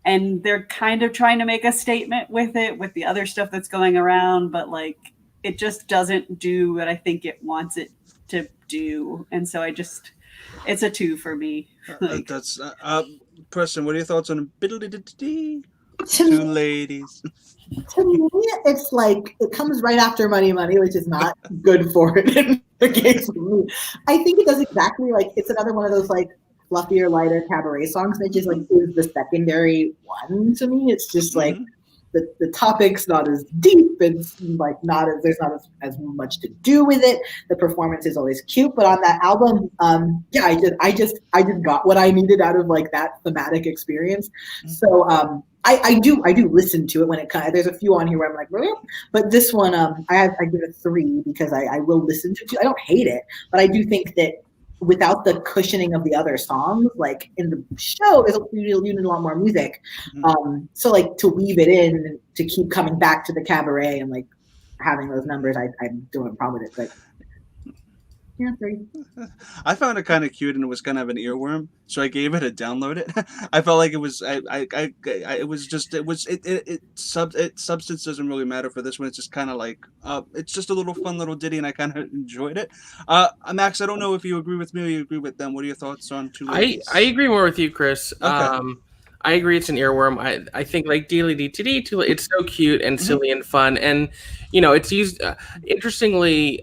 and they're kind of trying to make a statement with it, with the other stuff that's going around, but like, it just doesn't do what I think it wants it to do. And so it's a 2 for me. Like, that's Preston, what are your thoughts on Two Ladies? To me, it's like it comes right after Money Money, which is not good for it in the case of me. I think it does exactly like it's another one of those like fluffier, lighter cabaret songs that just like is the secondary one to me. It's just like the topic's not as deep. It's like there's not as much to do with it. The performance is always cute, but on that album, I just got what I needed out of like that thematic experience. So I do listen to it when it comes. There's a few on here where I'm like, really? But this one, I give it 3 because I will listen to it. I don't hate it, but I do think that without the cushioning of the other songs, like in the show, you need a lot more music. So like to weave it in, to keep coming back to the cabaret and like having those numbers, I don't have a problem with it. But yeah, 3. I found it kind of cute, and it was kind of an earworm, so I gave it a download it. I felt like it was substance doesn't really matter for this one. It's just kind of like it's just a little fun little ditty, and I kind of enjoyed it. Max, I don't know if you agree with me or you agree with them. What are your thoughts on Two Ladies? I agree more with you, Chris. Okay. I agree it's an earworm. I think like Dealy Dee Dee, it's so cute and silly and fun, and it's used interestingly.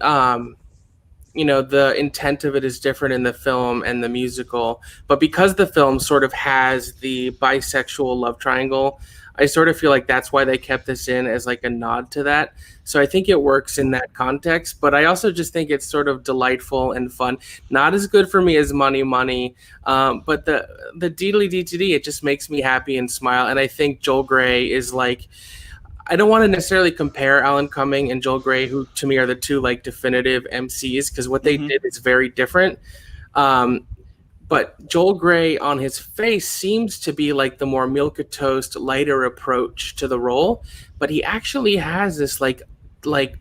The intent of it is different in the film and the musical, but because the film sort of has the bisexual love triangle, I sort of feel like that's why they kept this in as like a nod to that. So I think it works in that context, but I also just think it's sort of delightful and fun. Not as good for me as Money Money, but the Deedly Dee Dee, it just makes me happy and smile. And I think Joel Grey is like, I don't want to necessarily compare Alan Cumming and Joel Grey, who to me are the 2 like definitive MCs, because what they did is very different. But Joel Grey on his face seems to be like the more milquetoast, lighter approach to the role, but he actually has this like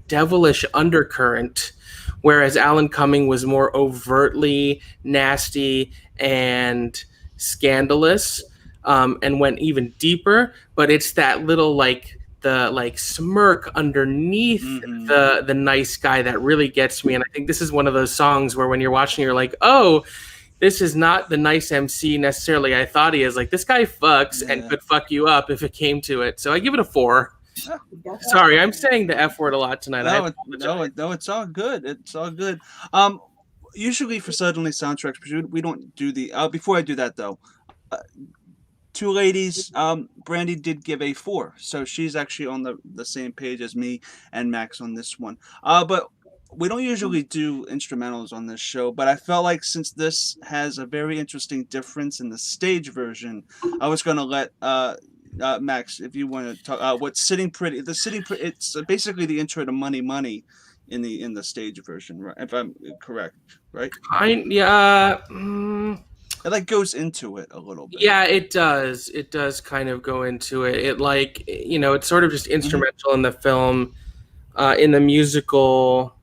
devilish undercurrent, whereas Alan Cumming was more overtly nasty and scandalous, and went even deeper. But it's that little the like smirk underneath the nice guy that really gets me. And I think this is one of those songs where when you're watching, you're like, oh, this is not the nice MC necessarily I thought he is. Like, this guy fucks and could fuck you up if it came to it. So I give it a 4. Sorry, I'm saying the F word a lot tonight. No, it's all good. It's all good. Usually for Suddenly soundtracks, we don't do the before I do that though, Two Ladies, Brandy did give a 4, so she's actually on the same page as me and Max on this one. But we don't usually do instrumentals on this show, but I felt like since this has a very interesting difference in the stage version, I was going to let Max, if you want to talk, what's Sitting Pretty. It's basically the intro to Money Money in the stage version, right? If I'm correct, right? It like goes into it a little bit. Yeah, it does. It does kind of go into it. It like, it's sort of just instrumental in the film. In the musical,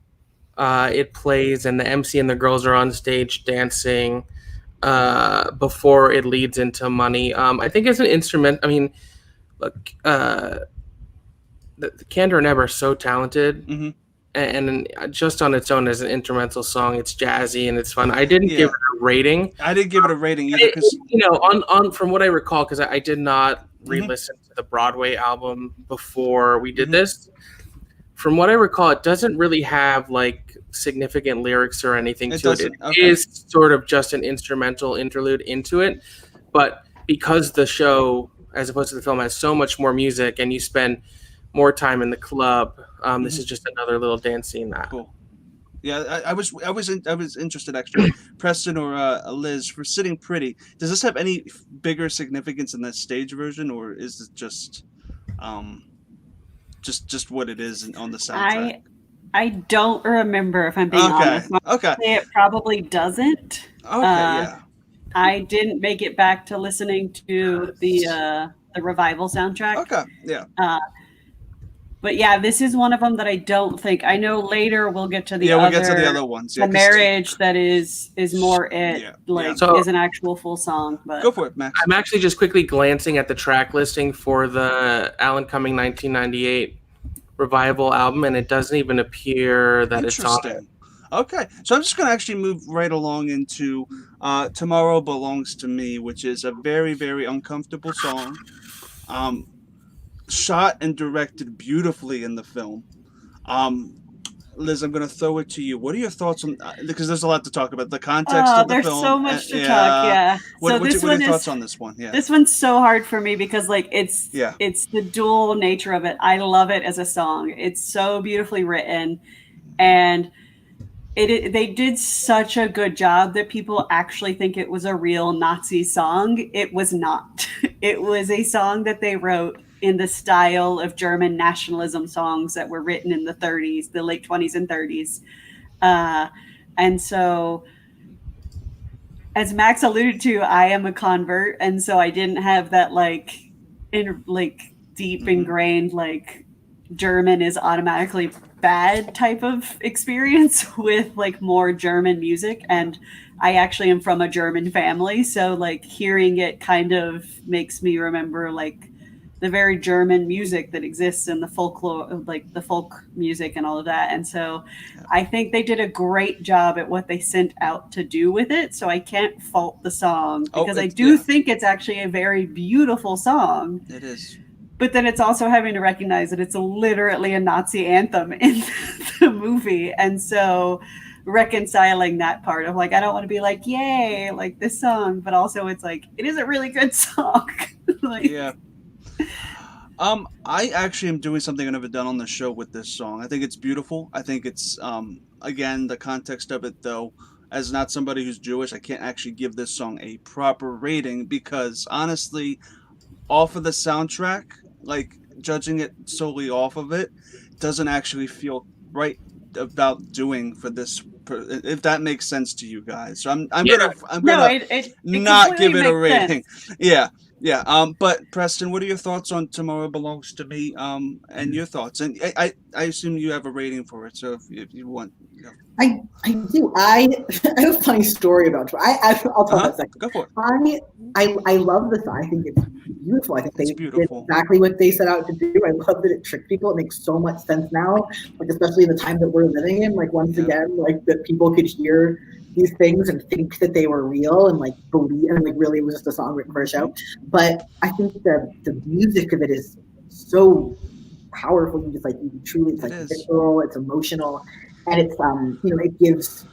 it plays and the MC and the girls are on stage dancing before it leads into Money. I think as an instrument, I mean, look, the Candor and Ebb are so talented. and just on its own as an instrumental song, it's jazzy and it's fun. I didn't give it a rating. I didn't give it a rating either because on from what I recall, because I did not re-listen to the Broadway album before we did this. From what I recall, it doesn't really have like significant lyrics or anything to it. It is sort of just an instrumental interlude into it, but because the show, as opposed to the film, has so much more music and you spend more time in the club, this is just another little dance scene. Cool. Yeah, I was interested actually, Preston or Liz, for Sitting Pretty. Does this have any bigger significance in the stage version, or is it just what it is on the soundtrack? I don't remember, if I'm being honest. It probably doesn't. I didn't make it back to listening to the revival soundtrack. But yeah, this is one of them that I don't think. I know later we'll get to the other ones. The marriage that is more is an actual full song. But go for it, Max. I'm actually just quickly glancing at the track listing for the Alan Cumming 1998 revival album, and it doesn't even appear that it's on it. Okay, so I'm just going to actually move right along into Tomorrow Belongs to Me, which is a very, very uncomfortable song. Shot and directed beautifully in the film. Liz, I'm going to throw it to you. What are your thoughts on, because there's a lot to talk about, the context of the film. There's so much to talk, What are your thoughts on this one? Yeah. This one's so hard for me because it's the dual nature of it. I love it as a song. It's so beautifully written, and they did such a good job that people actually think it was a real Nazi song. It was not. It was a song that they wrote in the style of German nationalism songs that were written in the 30s, the late 20s and 30s. And so, as Max alluded to, I am a convert, and so I didn't have that deep ingrained German is automatically bad type of experience with more German music. And I actually am from a German family, so hearing it kind of makes me remember the very German music that exists in the folklore, the folk music and all of that. And so I think they did a great job at what they sent out to do with it. So I can't fault the song because I do think it's actually a very beautiful song. It is. But then it's also having to recognize that it's literally a Nazi anthem in the movie. And so reconciling that part of I don't want to be yay, this song, but also it's it is a really good song. I actually am doing something I've never done on the show with this song. I think it's beautiful. I think it's, again, the context of it, though, as not somebody who's Jewish, I can't actually give this song a proper rating because, honestly, off of the soundtrack, judging it solely off of it, doesn't actually feel right about doing for this, if that makes sense to you guys. So I'm gonna not give it a rating. Sense. Yeah. But Preston, what are your thoughts on Tomorrow Belongs to Me? And your thoughts, and I assume you have a rating for it. So if you want, I do. I have a funny story about it. I'll tell that second. Go for it. I love the song. I think it's beautiful. I think they did exactly what they set out to do. I love that it tricked people. It makes so much sense now, especially in the time that we're living in. Once again, that people could hear these things and think that they were real and believe and really it was just a song written for a show. But I think the music of it is so powerful. You just you truly it's visceral, it's emotional, and it's it gives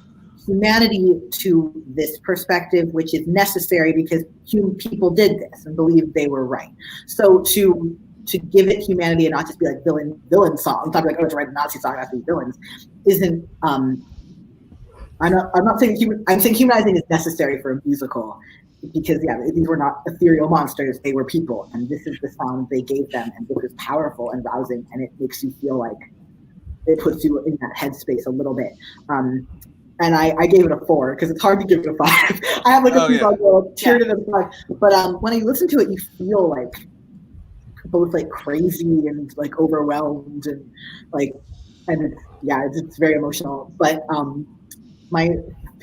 humanity to this perspective, which is necessary because people did this and believed they were right. So to give it humanity and not just be villain songs, not to write a Nazi song after villains, isn't I'm not saying I'm saying humanizing is necessary for a musical because these were not ethereal monsters, they were people, and this is the sound they gave them, and it was powerful and rousing, and it makes you feel it puts you in that headspace a little bit. And I gave it a 4 because it's hard to give it a 5. I have a few songs that cheer to them 5, but when you listen to it, you feel both crazy and overwhelmed and and it's very emotional. But my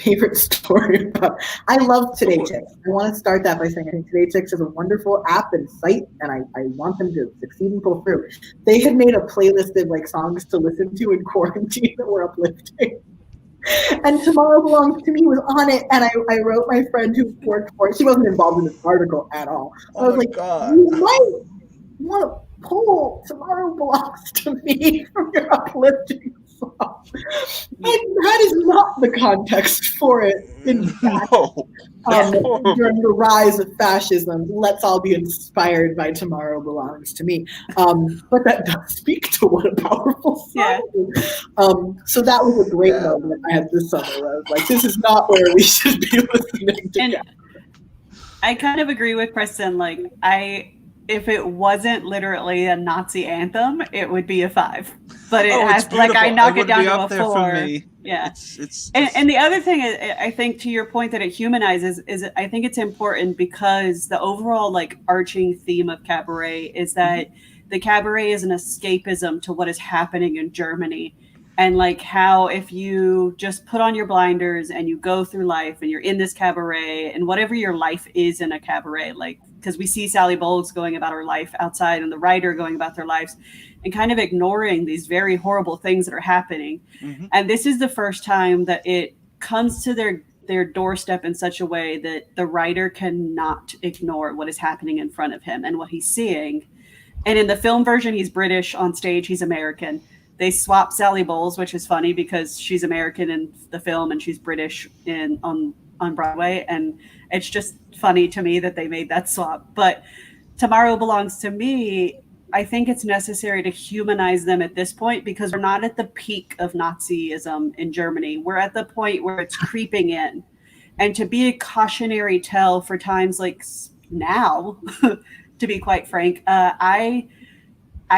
favorite story about. I love Today Chicks. I want to start that by saying I think Today Chicks is a wonderful app and site, and I want them to succeed and pull through. They had made a playlist of like songs to listen to in quarantine that were uplifting. And Tomorrow Belongs to Me was on it, and I wrote my friend who worked for it. She wasn't involved in this article at all. I was like, God. You might want to pull Tomorrow Belongs to Me from your uplifting song. And that is not the context for it. In fact, during the rise of fascism, let's all be inspired by Tomorrow Belongs to Me. But that does speak to what a powerful song is. So that was a great moment I had this summer where I was like, this is not where we should be listening to. And I kind of agree with Preston. Like, if it wasn't literally a Nazi anthem, it would be a 5. But it has, like, I knock it down to a 4. Yeah. And the other thing is, I think, to your point that it humanizes, is I think it's important because the overall, like, arching theme of Cabaret is that the Cabaret is an escapism to what is happening in Germany. And like how if you just put on your blinders and you go through life and you're in this cabaret and whatever your life is in a cabaret, like, because we see Sally Bowles going about her life outside and the writer going about their lives and kind of ignoring these very horrible things that are happening. And this is the first time that it comes to their doorstep in such a way that the writer cannot ignore what is happening in front of him and what he's seeing. And in the film version, he's British. On stage, he's American. They swap Sally Bowles, which is funny because she's American in the film and she's British on Broadway. And it's just funny to me that they made that swap. But Tomorrow Belongs to Me, I think it's necessary to humanize them at this point because we're not at the peak of Nazism in Germany. We're at the point where it's creeping in. And to be a cautionary tale for times like now, to be quite frank, I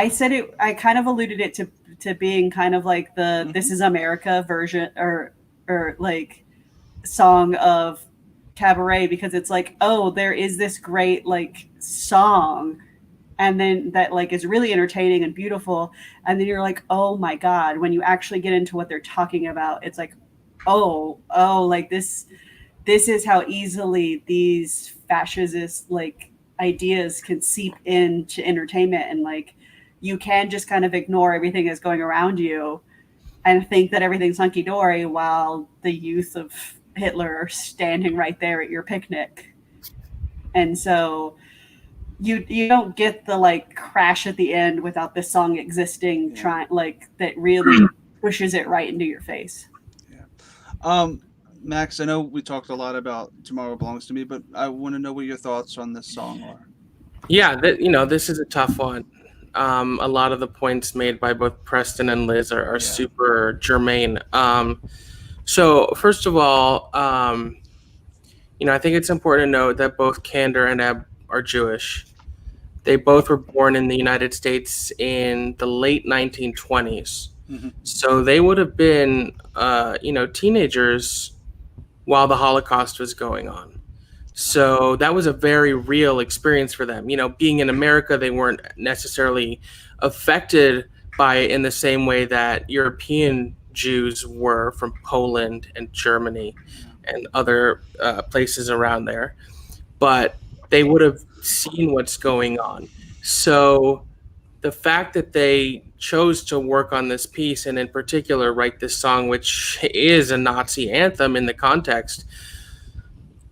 said it, I kind of alluded it to being kind of like the This Is America version or like song of Cabaret, because it's like, oh, there is this great like song and then that like is really entertaining and beautiful, and then you're like, oh my god, when you actually get into what they're talking about, it's like, oh like this is how easily these fascist like ideas can seep into entertainment, and like you can just kind of ignore everything that's going around you and think that everything's hunky-dory while the youth of Hitler are standing right there at your picnic. And so you don't get the like crash at the end without this song existing, trying like that really pushes it right into your face. Max, I know we talked a lot about Tomorrow Belongs to Me, but I want to know what your thoughts on this song are. Yeah, this is a tough one. A lot of the points made by both Preston and Liz are super germane. So first of all, I think it's important to note that both Kander and Ebb are Jewish. They both were born in the United States in the late 1920s. So they would have been, teenagers while the Holocaust was going on. So that was a very real experience for them. Being in America, they weren't necessarily affected by it in the same way that European Jews were from Poland and Germany and other places around there. But they would have seen what's going on. So the fact that they chose to work on this piece and in particular write this song, which is a Nazi anthem in the context,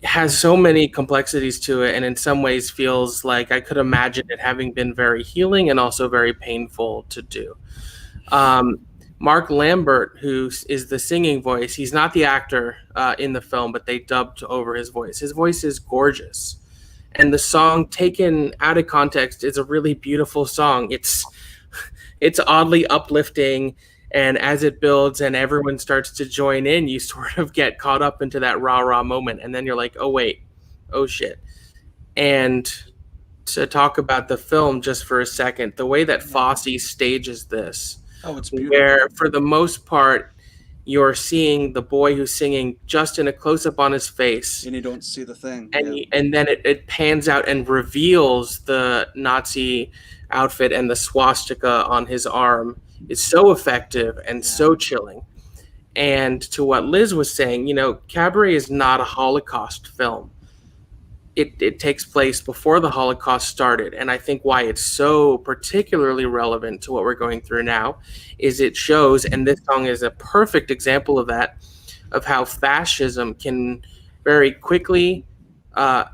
has so many complexities to it, and in some ways feels like I could imagine it having been very healing and also very painful to do. Mark Lambert, who is the singing voice, he's not the actor in the film, but they dubbed over his voice. His voice is gorgeous. And the song, taken out of context, is a really beautiful song. It's oddly uplifting, and as it builds and everyone starts to join in, you sort of get caught up into that rah-rah moment, and then you're like, oh wait, oh shit. And to talk about the film just for a second, the way that Fosse stages this, it's beautiful. Where for the most part you're seeing the boy who's singing just in a close-up on his face, and you don't see the thing, and then it pans out and reveals the Nazi outfit and the swastika on his arm is so effective and so chilling. And to what Liz was saying, you know, Cabaret is not a Holocaust film. It takes place before the Holocaust started. And I think why it's so particularly relevant to what we're going through now is it shows, and this song is a perfect example of that, of how fascism can very quickly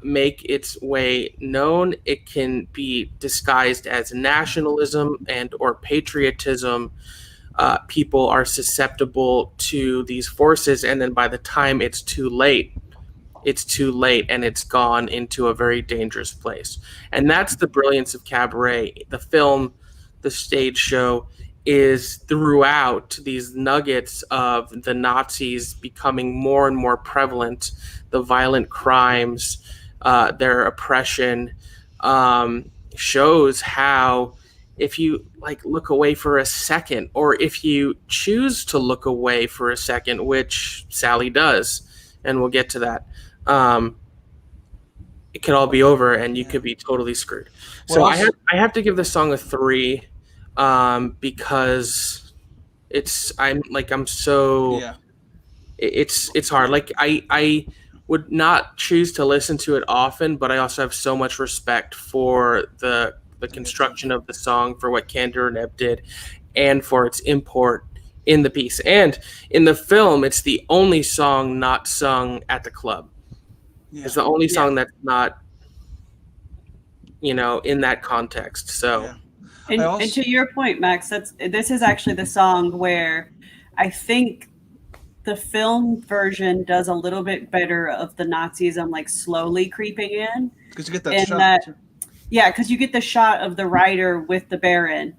make its way known. It can be disguised as nationalism and or patriotism. People are susceptible to these forces, and then by the time it's too late and it's gone into a very dangerous place. And that's the brilliance of Cabaret. The film, the stage show, is throughout these nuggets of the Nazis becoming more and more prevalent, the violent crimes, their oppression, shows how if you like look away for a second, or if you choose to look away for a second, which Sally does, and we'll get to that, it could all be over and you could be totally screwed. So I have to give this song a 3, because it's hard. Like I would not choose to listen to it often, but I also have so much respect for the construction of the song, for what Kander and Ebb did, and for its import in the piece. And in the film, it's the only song not sung at the club. It's the only song that's not, you know, in that context. So, and to your point, Max, this is actually the song where I think the film version does a little bit better of the Nazism, like slowly creeping in. Because you get that shot. Because you get the shot of the writer with the Baron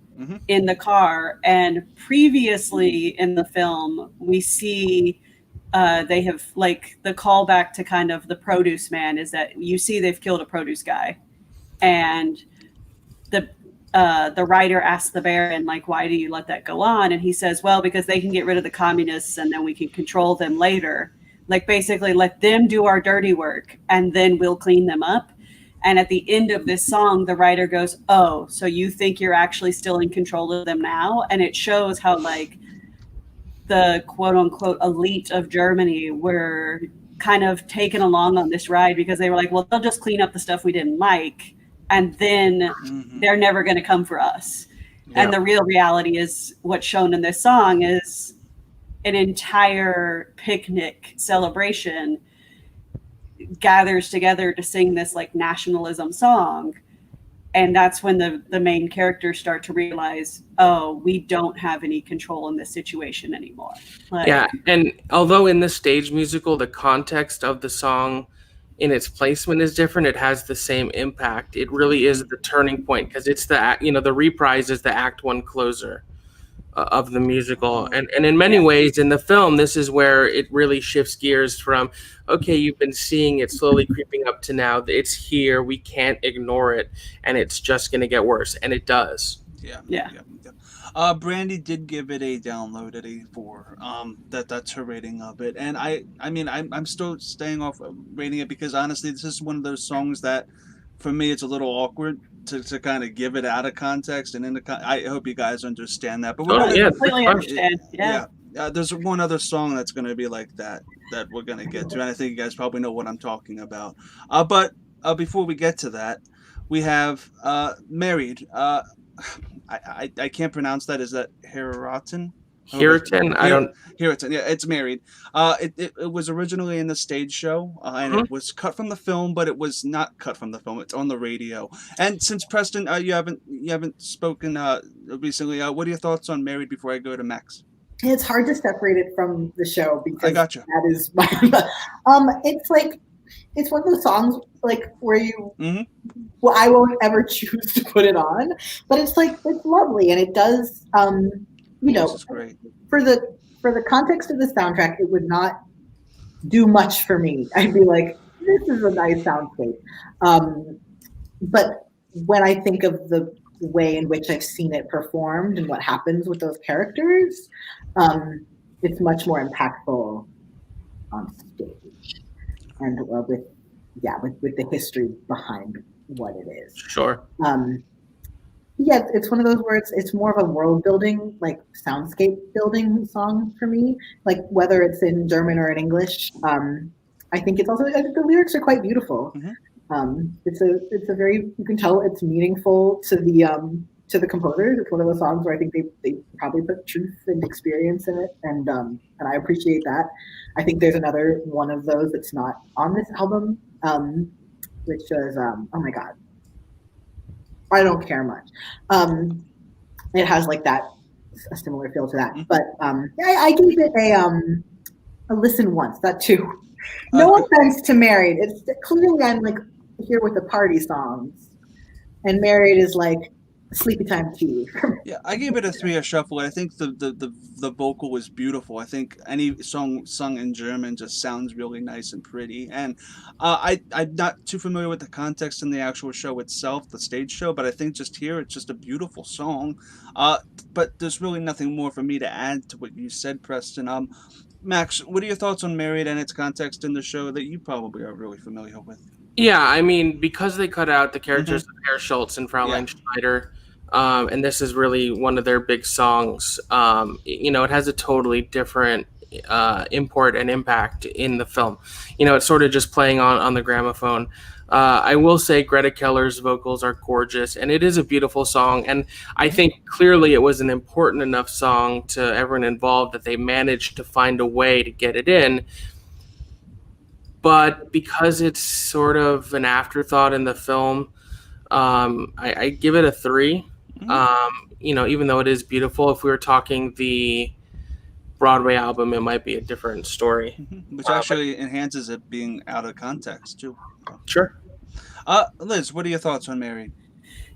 in the car, and previously in the film we see. They have, like, the callback to kind of the produce man is that you see they've killed a produce guy, and the writer asks the Baron, like, why do you let that go on? And he says, well, because they can get rid of the communists and then we can control them later. Like, basically let them do our dirty work and then we'll clean them up. And at the end of this song, the writer goes, oh, so you think you're actually still in control of them now? And it shows how, like, the quote unquote elite of Germany were kind of taken along on this ride because they were like, well, they'll just clean up the stuff we didn't like, and then they're never going to come for us. Yeah. And the real reality is what's shown in this song is an entire picnic celebration gathers together to sing this like nationalism song. And that's when the main characters start to realize, oh, we don't have any control in this situation anymore. Like, yeah, and although in the stage musical, the context of the song in its placement is different, it has the same impact. It really is the turning point, because it's the reprise is the Act 1 closer of the musical. And in many ways in the film, this is where it really shifts gears from, okay, you've been seeing it slowly creeping up to now. It's here. We can't ignore it. And it's just going to get worse. And it does. Yeah. Brandy did give it a download at 84. That's her rating of it. And I'm still staying off rating it because honestly, this is one of those songs that for me, it's a little awkward to kind of give it out of context and in the. I hope you guys understand that. But completely understand. There's one other song that's going to be like that we're going to get to, and I think you guys probably know what I'm talking about. But before we get to that, we have Married. I can't pronounce that. Is that HEIRATEN? HEIRATEN? HEIRATEN. Yeah, it's Married. It was originally in the stage show, and it was cut from the film, but it was not cut from the film. It's on the radio. And since Preston, you haven't spoken recently, what are your thoughts on Married before I go to Max? It's hard to separate it from the show because I gotcha. That is my. It's like it's one of those songs like where you. Well, I won't ever choose to put it on, but it's lovely, and it does. Great. For the context of the soundtrack, it would not do much for me. I'd be like, this is a nice soundscape. But when I think of the way in which I've seen it performed and what happens with those characters, it's much more impactful on stage and with the history behind what it is. Sure. Yeah, it's one of those where it's more of a world building, like soundscape building song for me. Like whether it's in German or in English, I think it's also the lyrics are quite beautiful. It's a very, you can tell it's meaningful to the composers. It's one of those songs where I think they probably put truth and experience in it, and I appreciate that. I think there's another one of those that's not on this album, which is oh my god, I don't care much. It has like a similar feel to that, but I gave it a listen once. That too. No offense to Married. It's clearly I'm like here with the party songs, and Married is like sleepy time tea. Yeah, I gave it a 3 a shuffle. I think the vocal was beautiful. I think any song sung in German just sounds really nice and pretty. And I'm not too familiar with the context in the actual show itself, the stage show, but I think just here it's just a beautiful song. But there's really nothing more for me to add to what you said, Preston. Max, what are your thoughts on Married and its context in the show that you probably are really familiar with? Yeah, I mean, because they cut out the characters of Herr Schultz and Fraulein Schneider, and this is really one of their big songs, it has a totally different import and impact in the film. It's sort of just playing on the gramophone. I will say Greta Keller's vocals are gorgeous, and it is a beautiful song. And I think clearly it was an important enough song to everyone involved that they managed to find a way to get it in. But because it's sort of an afterthought in the film, I give it a 3. Even though it is beautiful, if we were talking the Broadway album, it might be a different story. Which actually enhances it being out of context, too. Sure. Liz, what are your thoughts on Married?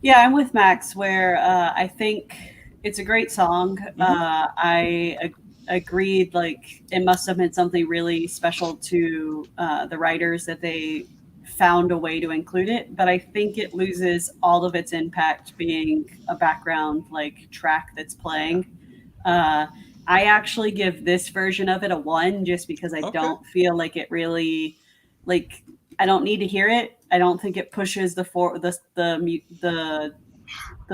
Yeah, I'm with Max, where I think it's a great song. I agreed, like, it must have been something really special to the writers that they found a way to include it, but I think it loses all of its impact being a background like track that's playing. I actually give this version of it a 1 just because I don't feel like it really, like, I don't need to hear it. I don't think it pushes the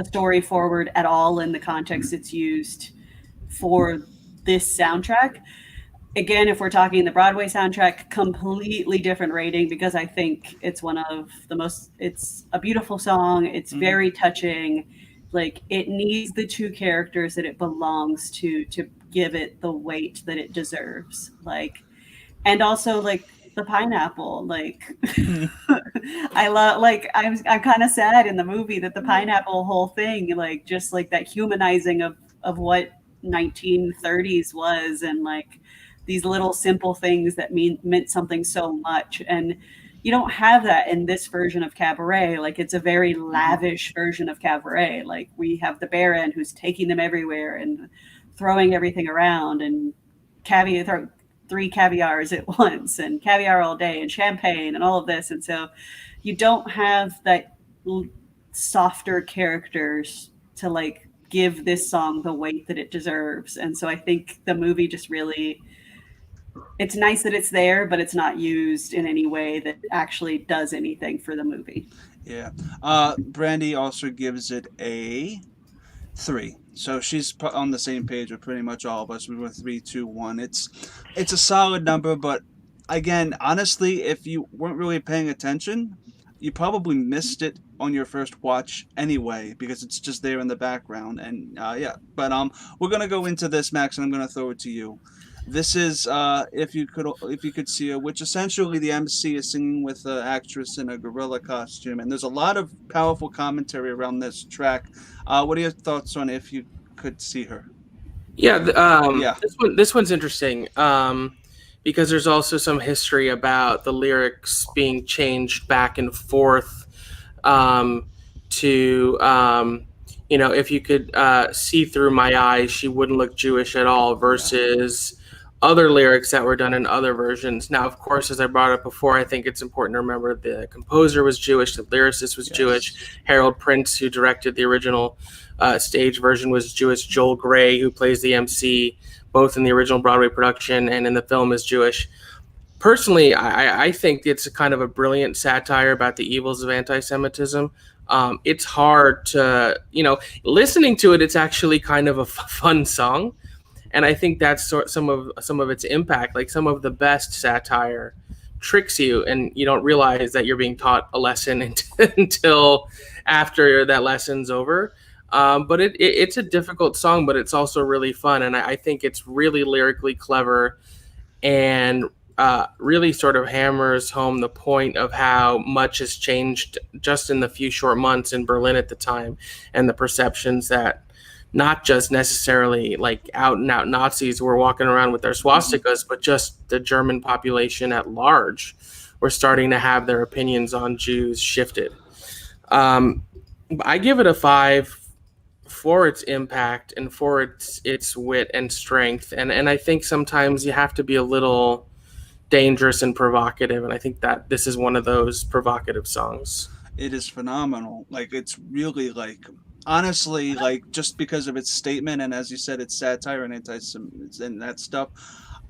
story forward at all in the context it's used for this soundtrack. Again, if we're talking the Broadway soundtrack, completely different rating because I think it's one of the most, it's a beautiful song. It's very touching. Like, it needs the 2 characters that it belongs to give it the weight that it deserves. Like, and also like the pineapple, like I love, like, I'm kind of sad in the movie that the pineapple whole thing, like, just like that humanizing of what 1930s was, and like these little simple things that meant something so much. And you don't have that in this version of Cabaret. Like, it's a very lavish version of Cabaret. Like, we have the Baron who's taking them everywhere and throwing everything around, and caviar, 3 caviars at once, and caviar all day, and champagne, and all of this. And so you don't have that softer characters to like give this song the weight that it deserves. And so I think the movie just really, it's nice that it's there, but it's not used in any way that actually does anything for the movie. Yeah. Brandy also gives it a 3. So she's on the same page with pretty much all of us. We were 3, 2, 1. It's a solid number, but again, honestly, if you weren't really paying attention, you probably missed it on your first watch anyway, because it's just there in the background. And but we're gonna go into this, Max, and I'm gonna throw it to you. This is if you could see her, which essentially the MC is singing with an actress in a gorilla costume, and there's a lot of powerful commentary around this track. What are your thoughts on If You Could See Her? Yeah, this one's interesting because there's also some history about the lyrics being changed back and forth to if you could see through my eyes, she wouldn't look Jewish at all, versus other lyrics that were done in other versions. Now, of course, as I brought up before, I think it's important to remember the composer was Jewish, the lyricist was Jewish. Harold Prince, who directed the original stage version, was Jewish. Joel Grey, who plays the MC, both in the original Broadway production and in the film, is Jewish. Personally, I think it's a kind of a brilliant satire about the evils of anti-Semitism. It's hard to, listening to it. It's actually kind of a fun song, and I think that's some of its impact. Like some of the best satire tricks you, and you don't realize that you're being taught a lesson until after that lesson's over. But it's a difficult song, but it's also really fun, and I think it's really lyrically clever, and really sort of hammers home the point of how much has changed just in the few short months in Berlin at the time, and the perceptions that not just necessarily like out and out Nazis were walking around with their swastikas, but just the German population at large were starting to have their opinions on Jews shifted. I give it a 5 for its impact and for its wit and strength. And I think sometimes you have to be a little dangerous and provocative. And I think that this is one of those provocative songs. It is phenomenal. Like, it's really, like, honestly, like, just because of its statement, and as you said, it's satire and anti-Semitism and that stuff,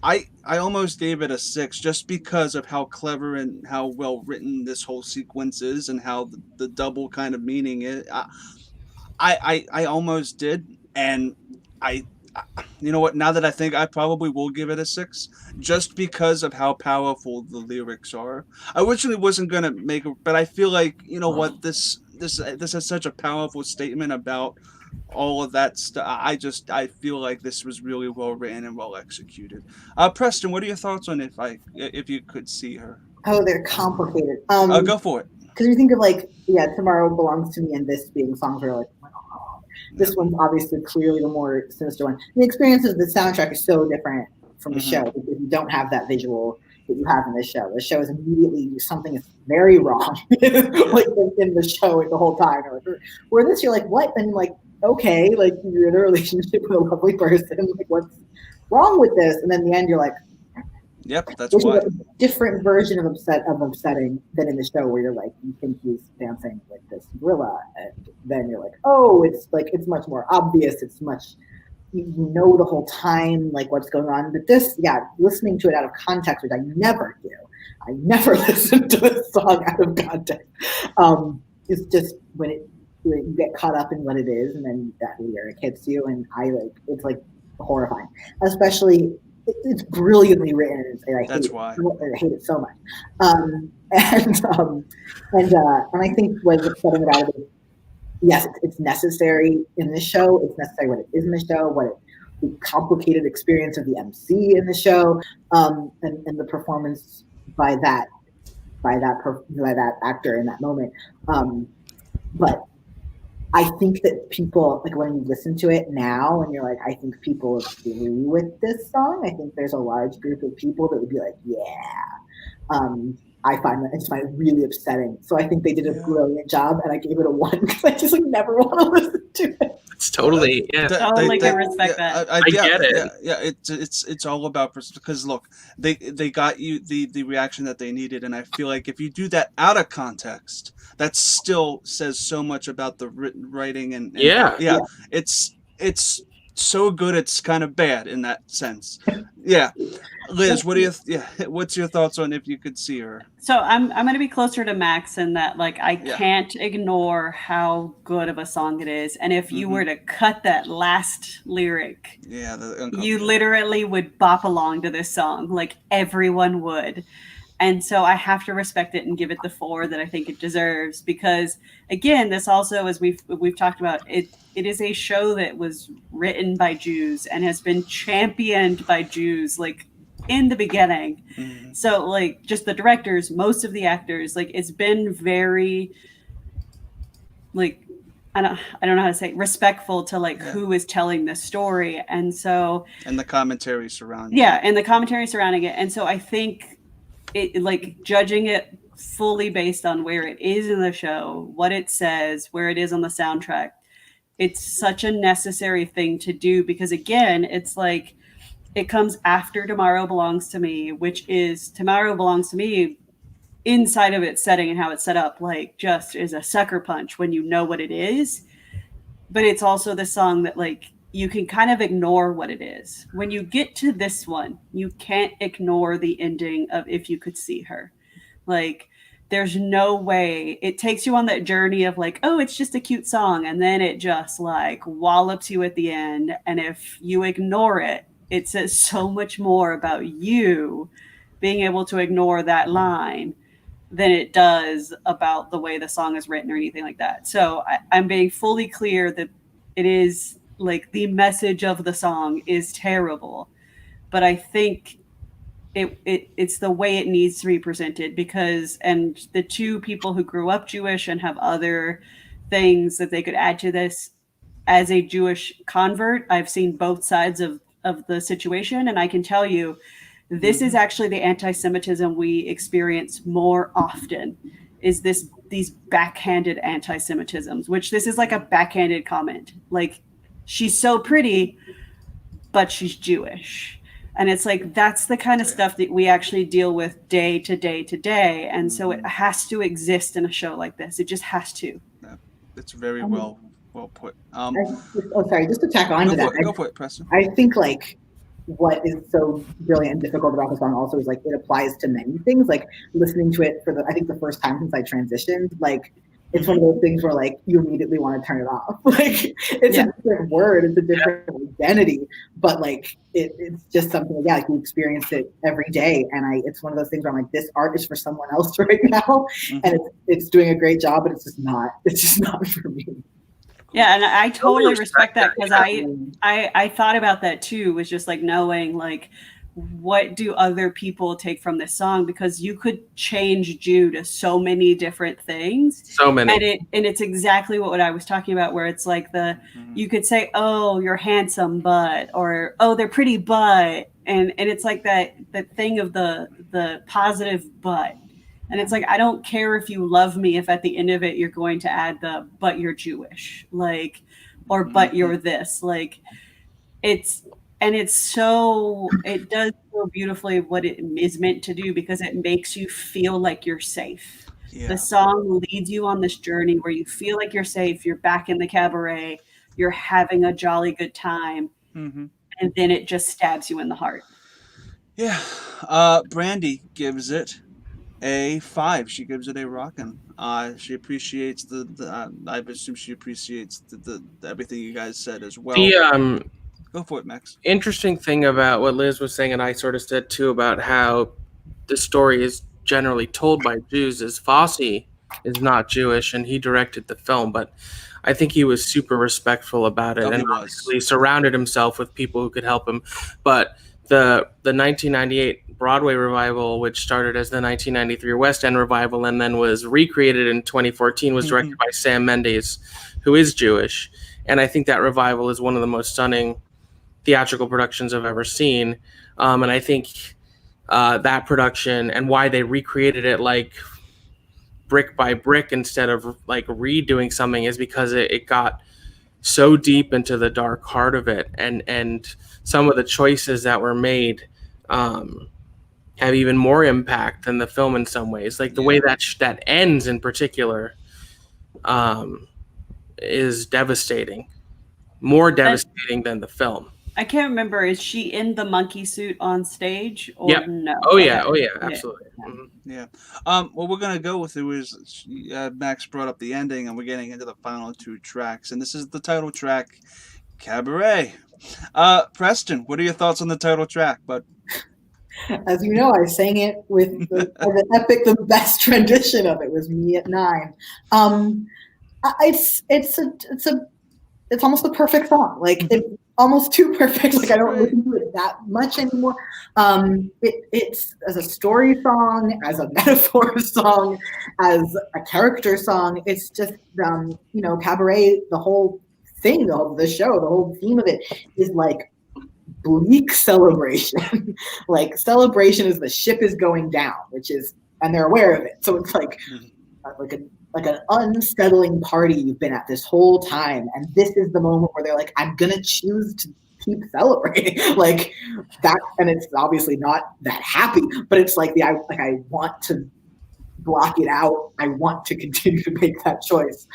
I almost gave it a 6 just because of how clever and how well written this whole sequence is, and how the double kind of meaning is. I almost did, and you know what, now that I think, I probably will give it a 6 just because of how powerful the lyrics are. I originally wasn't gonna make it, but I feel like, you know what, this has such a powerful statement about all of that stuff. I feel like this was really well written and well executed. Preston, what are your thoughts on if you could see her? Oh, they're complicated. Go for it. Because you think of like, Tomorrow Belongs to Me and this being songs where you're like, oh, this one's obviously clearly the more sinister one. The experience of the soundtrack is so different from the show because you don't have that visual that you have in this show. The show is immediately something is very wrong, like in the show the whole time. Where this, you're like, what? And like, okay, like you're in a relationship with a lovely person. Like, what's wrong with this? And then in the end, you're like, yep, that's why. A different version of upsetting than in the show, where you're like, you think he's dancing with this gorilla, and then you're like, oh, it's much more obvious. It's much, you know, the whole time, like what's going on. But this, listening to it out of context, which I never do. I never listen to this song out of context. It's just when you get caught up in what it is, and then that lyric hits you, and it's like horrifying. Especially, it's brilliantly written, and I hate it so much. And I think what's upsetting about it is, yes, it's necessary in this show. It's necessary what it is in the show, the complicated experience of the MC in the show, and the performance by that actor in that moment. But I think that people, like when you listen to it now and you're like, I think people agree with this song. I think there's a large group of people that would be like, I find it really upsetting. So I think they did a brilliant job, and I gave it a 1 because I just never want to listen to it. It's totally, Totally can respect that. I get it. It's all about, because look, they got you the reaction that they needed, and I feel like if you do that out of context, that still says so much about the writing and it's so good it's kind of bad in that sense. Liz, what's your thoughts on if you could see her? So I'm going to be closer to Max in that, like, I can't ignore how good of a song it is. And if you were to cut that last lyric, you literally would bop along to this song, like everyone would. And so I have to respect it and give it the 4 that I think it deserves, because again, this also, as we've talked about, it is a show that was written by Jews and has been championed by Jews, like in the beginning. So like just the directors, most of the actors, like it's been very, like, I don't know how to say, respectful to like who is telling the story. And so, and the commentary surrounding it. And so I think it, like, judging it fully based on where it is in the show, what it says, where it is on the soundtrack, it's such a necessary thing to do, because again, it's like it comes after Tomorrow Belongs to Me, which is Tomorrow Belongs to Me inside of its setting and how it's set up, like, just is a sucker punch when you know what it is. But it's also the song that, like, you can kind of ignore what it is. When you get to this one, you can't ignore the ending of If You Could See Her. Like, there's no way it takes you on that journey of like, oh, it's just a cute song. And then it just like wallops you at the end. And if you ignore it, it says so much more about you being able to ignore that line than it does about the way the song is written or anything like that. So I'm being fully clear that it is like the message of the song is terrible, but I think it's the way it needs to be presented, because, and the two people who grew up Jewish and have other things that they could add to this as a Jewish convert, I've seen both sides of the situation, and I can tell you this is actually the anti-Semitism we experience more often, is these backhanded anti-Semitisms, which this is like a backhanded comment. Like, she's so pretty, but she's Jewish. And it's like, that's the kind of stuff that we actually deal with day to day to day. And so it has to exist in a show like this. It just has to. Yeah, it's very well put. Sorry, just to tack on to that. Go for it, Preston. I think like what is so brilliant and difficult about the song also is like it applies to many things. Like listening to it for I think the first time since I transitioned, like it's one of those things where like you immediately want to turn it off. Like it's a different word, it's a different identity, but like it's just something, like you experience it every day. And it's one of those things where I'm like, this art is for someone else right now, and it's doing a great job, but it's just not for me. Yeah, and I totally respect that, because I thought about that too, was just like knowing like, what do other people take from this song? Because you could change Jew to so many different things. So many. And it's exactly what I was talking about, where it's like you could say, oh, you're handsome, but, or, oh, they're pretty, but, and it's like that thing of the positive but. And it's like, I don't care if you love me, if at the end of it you're going to add but you're Jewish, like, or but you're this, like, it does so beautifully what it is meant to do, because it makes you feel like you're safe. Yeah. The song leads you on this journey where you feel like you're safe, you're back in the cabaret, you're having a jolly good time, and then it just stabs you in the heart. Yeah. Brandy gives it a 5. She gives it a rockin'. She appreciates I assume she appreciates the everything you guys said as well. Go for it, Max. Interesting thing about what Liz was saying, and I sort of said too, about how the story is generally told by Jews, is Fosse is not Jewish, and he directed the film, but I think he was super respectful about it, and obviously surrounded himself with people who could help him. But the 1998 Broadway revival, which started as the 1993 West End revival and then was recreated in 2014, was directed by Sam Mendes, who is Jewish. And I think that revival is one of the most stunning theatrical productions I've ever seen. And I think that production, and why they recreated it like brick by brick instead of like redoing something, is because it got so deep into the dark heart of it, and some of the choices that were made have even more impact than the film in some ways. Like the way that ends in particular is devastating, more devastating than the film. I can't remember, is she in the monkey suit on stage or no? Oh yeah, absolutely. Yeah. What we're gonna go with is Max brought up the ending, and we're getting into the final 2 tracks, and this is the title track, Cabaret. Preston, what are your thoughts on the title track, bud? As you know, I sang it with the best rendition of it was me at 9. It's almost the perfect song. Like it's almost too perfect. Like I don't listen to it that much anymore. It's as a story song, as a metaphor song, as a character song. It's just Cabaret. The whole thing, the show, the whole theme of it is like bleak celebration. Like celebration is the ship is going down, and they're aware of it. So it's like an unsettling party you've been at this whole time, and this is the moment where they're like, I'm gonna choose to keep celebrating like that. And it's obviously not that happy, but it's like I want to block it out. I want to continue to make that choice.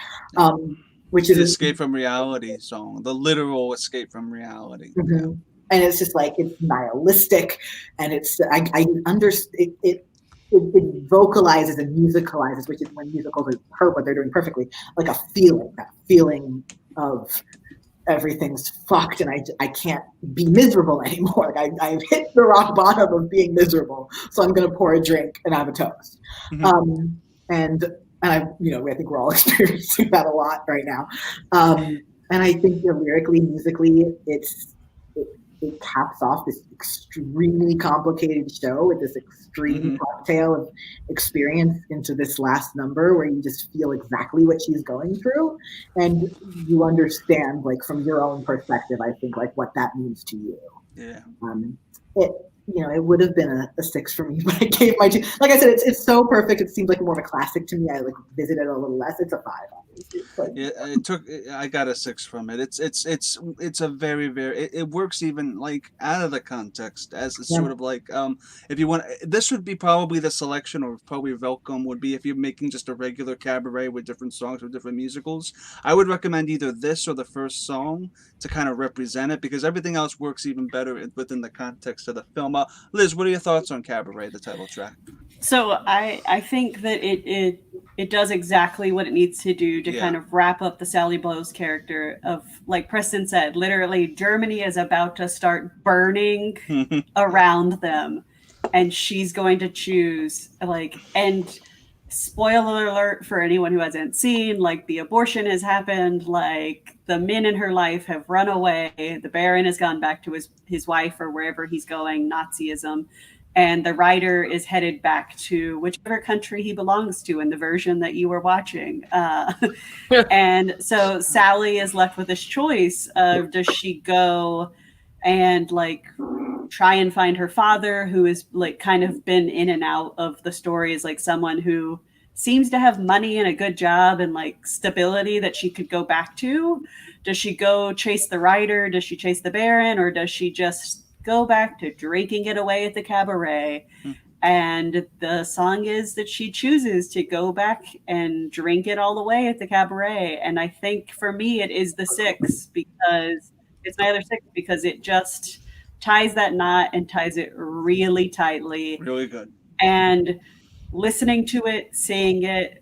Which is escape from reality song, the literal escape from reality. And it's just like, it's nihilistic, and it's I understand it it vocalizes and musicalizes, which is when musicals are what they're doing perfectly, like a feeling, that feeling of everything's fucked and I can't be miserable anymore. Like I've hit the rock bottom of being miserable, so I'm going to pour a drink and have a toast. Mm-hmm. And I, I think we're all experiencing that a lot right now. And I think lyrically, musically, it caps off this extremely complicated show with this extreme cocktail of experience into this last number where you just feel exactly what she's going through. And you understand, like, from your own perspective, I think, like, what that means to you. Yeah. It would have been a 6 for me, but I gave my 2. Like I said, it's so perfect. It seems like more of a classic to me. I like visited a little less. It's a 5, obviously. But, yeah, I got a 6 from it. It's a very, very. It works even like out of the context as a sort of like if you want. This would be probably the selection, or probably Welcome would be if you're making just a regular cabaret with different songs with different musicals. I would recommend either this or the first song to kind of represent it, because everything else works even better within the context of the film. Liz, what are your thoughts on Cabaret, the title track? So I think that it does exactly what it needs to do to kind of wrap up the Sally Blows character of, like Preston said, literally Germany is about to start burning around them, and she's going to choose, like, and spoiler alert for anyone who hasn't seen, like, the abortion has happened, like, the men in her life have run away, the Baron has gone back to his wife or wherever he's going, Nazism, and the writer is headed back to whichever country he belongs to in the version that you were watching. And so Sally is left with this choice of, does she go and, like, try and find her father, who is, like, kind of been in and out of the story as, like, someone who seems to have money and a good job and, like, stability that she could go back to? Does she go chase the writer? Does she chase the Baron? Or does she just go back to drinking it away at the cabaret? And the song is that she chooses to go back and drink it all away at the cabaret. And I think for me, it is the 6, because it's my other 6, because it just ties that knot and ties it really tightly. Really good. And listening to it, seeing it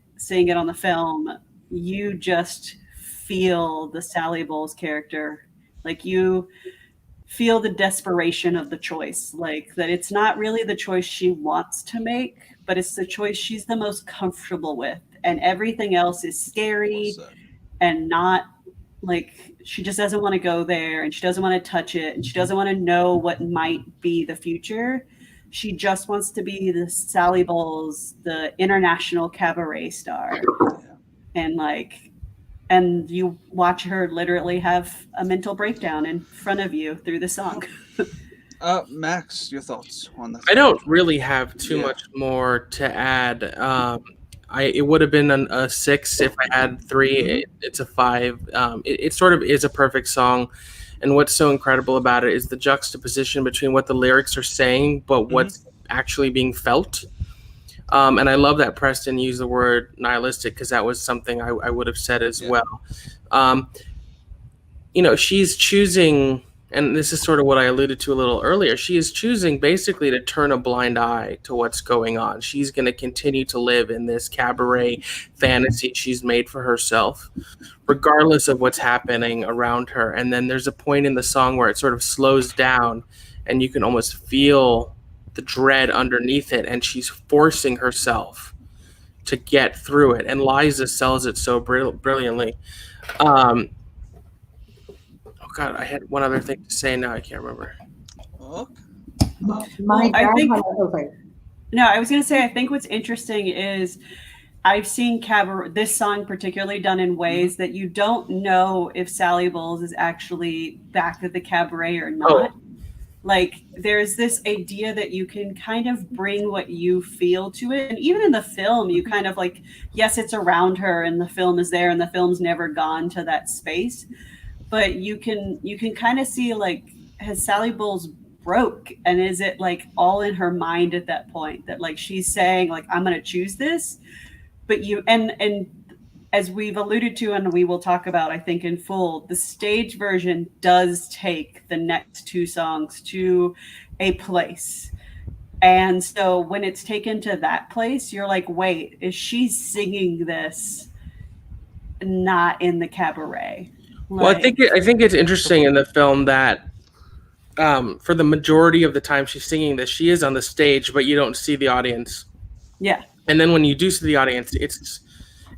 on the film, you just feel the Sally Bowles character. Like, you feel the desperation of the choice, like that it's not really the choice she wants to make, but it's the choice she's the most comfortable with. And everything else is scary and not, like, she just doesn't want to go there, and she doesn't want to touch it, and she doesn't want to know what might be the future. She just wants to be the Sally Bowles, the international cabaret star. And you watch her literally have a mental breakdown in front of you through the song. Max, your thoughts on this? I don't really have too much more to add. It would have been a 6 if I had 3. It's a 5. It sort of is a perfect song. And what's so incredible about it is the juxtaposition between what the lyrics are saying, but what's actually being felt. And I love that Preston used the word nihilistic, because that was something I would have said as well. She's choosing, and this is sort of what I alluded to a little earlier, she is choosing basically to turn a blind eye to what's going on. She's going to continue to live in this cabaret fantasy she's made for herself, regardless of what's happening around her. And then there's a point in the song where it sort of slows down, and you can almost feel the dread underneath it, and she's forcing herself to get through it. And Liza sells it so brilliantly. Oh God, I had one other thing to say. Now I can't remember. I was going to say, I think what's interesting is I've seen this song particularly done in ways that you don't know if Sally Bowles is actually back at the cabaret or not. Like, there's this idea that you can kind of bring what you feel to it. And even in the film, you kind of, like, yes, it's around her and the film is there and the film's never gone to that space. But you can kind of see, like, has Sally Bowles broke? And is it, like, all in her mind at that point that, like, she's saying, like, I'm going to choose this? But and as we've alluded to, and we will talk about, I think, in full, the stage version does take the next 2 songs to a place. And so when it's taken to that place, you're like, wait, is she singing this not in the cabaret? Well, I think it's interesting in the film that for the majority of the time she's singing this, she is on the stage, but you don't see the audience. Yeah. And then when you do see the audience, it's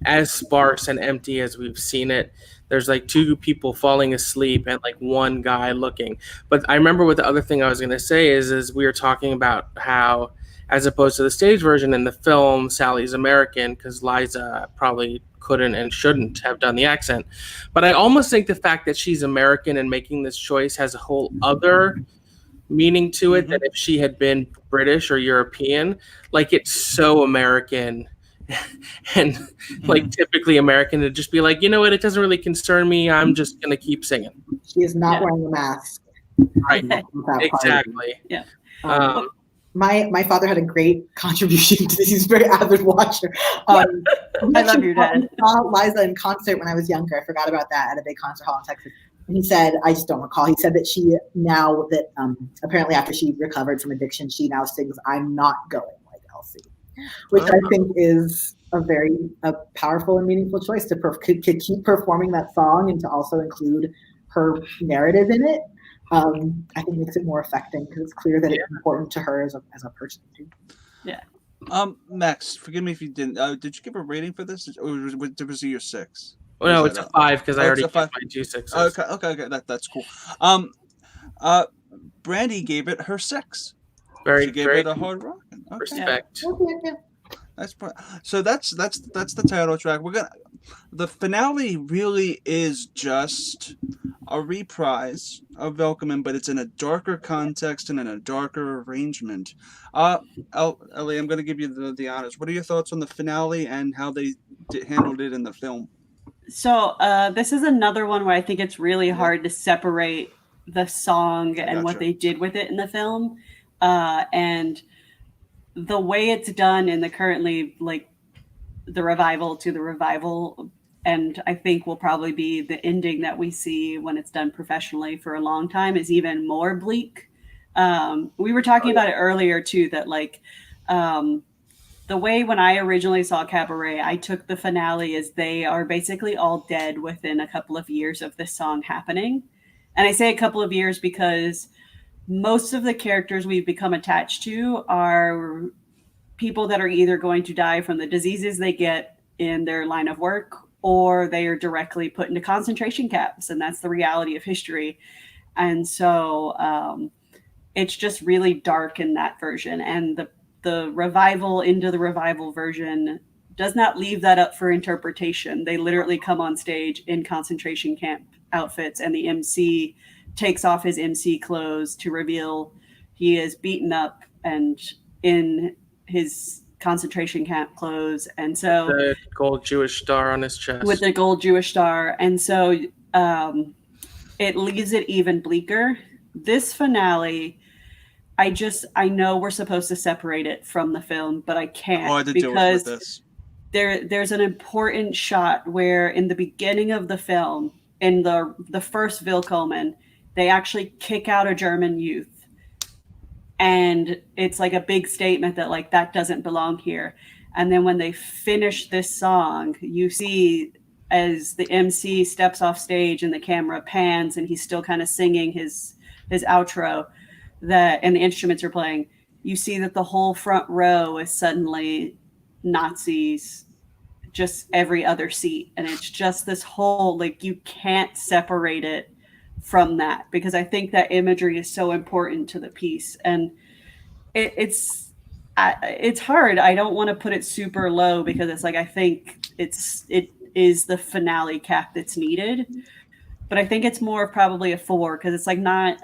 as sparse and empty as we've seen it. There's like two people falling asleep and like one guy looking. But I remember what the other thing I was going to say is we were talking about how, as opposed to the stage version in the film, Sally's American, because Liza probably couldn't and shouldn't have done the accent. But I almost think the fact that she's American and making this choice has a whole other meaning to it than if she had been British or European. Like, it's so American and like typically American to just be like, you know what, it doesn't really concern me, I'm just gonna keep singing. She is not wearing a mask. Right. Exactly. Yeah. My father had a great contribution to this. He's a very avid watcher. I love your dad. I saw Liza in concert when I was younger. I forgot about that at a big concert hall in Texas. And he said, I just don't recall. He said that she now that apparently after she recovered from addiction, she now sings "I'm Not Going" like Elsie, which I think is a very powerful and meaningful choice to keep performing that song and to also include her narrative in it. I think makes it more affecting because it's clear that it's important to her as a person too. Yeah. Max, forgive me if you didn't. Did you give a rating for this, or was it your 6? Well, no, it's a 5 because I already gave my 2 6s. Okay, that's cool. Brandy gave it her 6. She gave it a hard rock. Okay. Respect. So that's the title track. The finale really is just a reprise of WILLKOMMEN, but it's in a darker context and in a darker arrangement. Ellie, I'm going to give you the honors. What are your thoughts on the finale and how they handled it in the film? So this is another one where I think it's really hard to separate the song and what they did with it in the film. And the way it's done in the currently, like, the revival to the revival, and I think will probably be the ending that we see when it's done professionally for a long time, is even more bleak. We were talking about it earlier too, that like the way when I originally saw Cabaret, I took the finale as they are basically all dead within a couple of years of this song happening. And I say a couple of years because most of the characters we've become attached to are people that are either going to die from the diseases they get in their line of work, or they are directly put into concentration camps. And that's the reality of history. And so it's just really dark in that version. And the revival into the revival version does not leave that up for interpretation. They literally come on stage in concentration camp outfits, and the MC takes off his MC clothes to reveal he is beaten up and in his concentration camp clothes. And so the gold Jewish star on his chest. With the gold Jewish star. And so it leaves it even bleaker. This finale, I know we're supposed to separate it from the film, but I can't because there's an important shot where in the beginning of the film, in the first WILLKOMMEN, they actually kick out a German youth. And it's like a big statement that like, that doesn't belong here. And then when they finish this song, you see as the MC steps off stage and the camera pans and he's still kind of singing his outro, and the instruments are playing, you see that the whole front row is suddenly Nazis, just every other seat. And it's just this whole, like, you can't separate it from that, because I think that imagery is so important to the piece. And it's hard. I don't want to put it super low because it's like, I think it is the finale cap that's needed, but I think it's more probably a 4 because it's like not,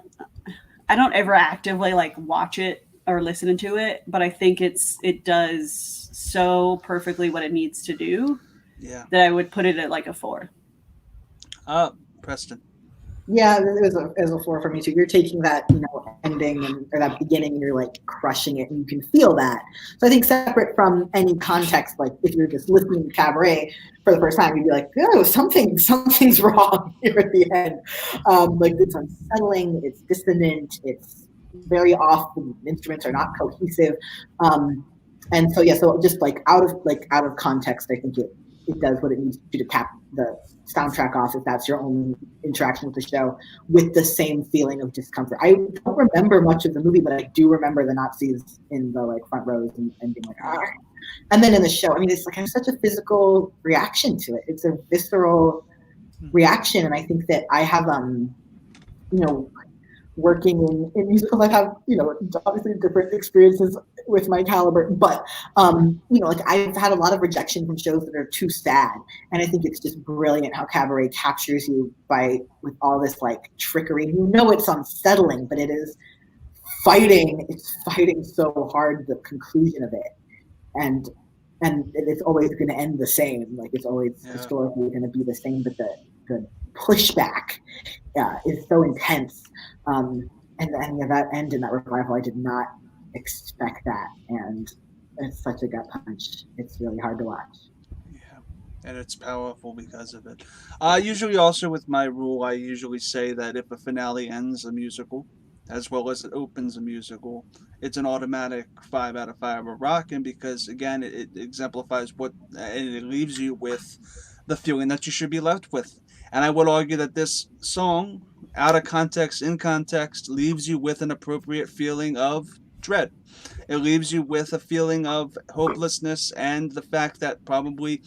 I don't ever actively like watch it or listen to it, but I think it does so perfectly what it needs to do. Yeah. That I would put it at like a 4. Preston. Yeah, it was a 4 for me too. You're taking that, ending or that beginning, and you're like crushing it, and you can feel that. So I think separate from any context, like if you're just listening to Cabaret for the first time, you'd be like, oh, something's wrong here at the end. Like it's unsettling, it's dissonant, it's very off. The instruments are not cohesive. And so, yeah, so just out of context, I think it does what it needs to do to cap the soundtrack off, if that's your only interaction with the show, with the same feeling of discomfort. I don't remember much of the movie, but I do remember the Nazis in the front rows and being like, ah. And then in the show, I mean, it's has such a physical reaction to it. It's a visceral reaction, and I think that I have working in musicals, I have, obviously different experiences with my caliber, but, I've had a lot of rejection from shows that are too sad. And I think it's just brilliant how Cabaret captures you with all this trickery. It's unsettling, but it's fighting so hard, the conclusion of it. And it's always going to end the same. It's always historically going to be the same, but the pushback is so intense. And that end in that revival, I did not expect that. And it's such a gut punch. It's really hard to watch. Yeah, and it's powerful because of it. Usually also with my rule, I usually say that if a finale ends a musical, as well as it opens a musical, it's an automatic 5 out of 5 or rockin', because again, it exemplifies and it leaves you with the feeling that you should be left with. And I would argue that this song, out of context, in context, leaves you with an appropriate feeling of dread. It leaves you with a feeling of hopelessness and the fact that probably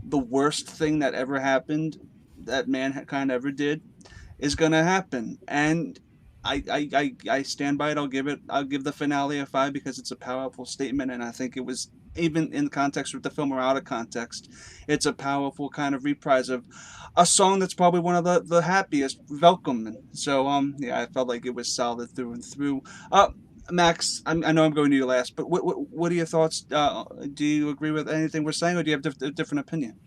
the worst thing that ever happened, that mankind ever did, is going to happen. And I stand by it. I'll give the finale a 5 because it's a powerful statement, and I think it was, even in context with the film or out of context, it's a powerful kind of reprise of a song that's probably one of the happiest, WILLKOMMEN. So I felt like it was solid through and through. Max, I know I'm going to you last, but what are your thoughts? Do you agree with anything we're saying, or do you have a different opinion?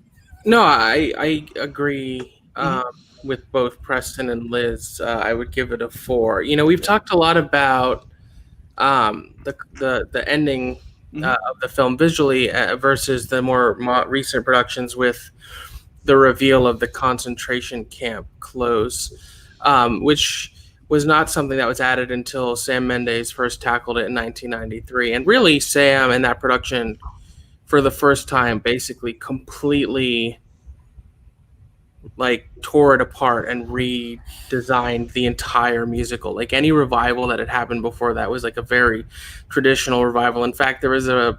No, I agree with both Preston and Liz. I would give it a 4. We've talked a lot about the ending of the film visually versus the more recent productions with the reveal of the concentration camp close, which was not something that was added until Sam Mendes first tackled it in 1993. And really, Sam and that production, for the first time, basically completely tore it apart and redesigned the entire musical. Any revival that had happened before that was a very traditional revival. In fact, there was a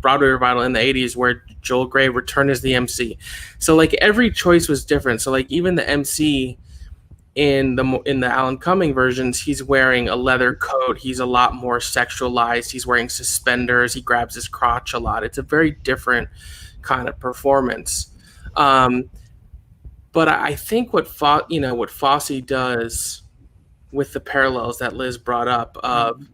Broadway revival in the 80s where Joel Grey returned as the MC. So every choice was different. So even the MC in the Alan Cumming versions, he's wearing a leather coat. He's a lot more sexualized. He's wearing suspenders. He grabs his crotch a lot. It's a very different kind of performance. But I think what Fosse does with the parallels that Liz brought up of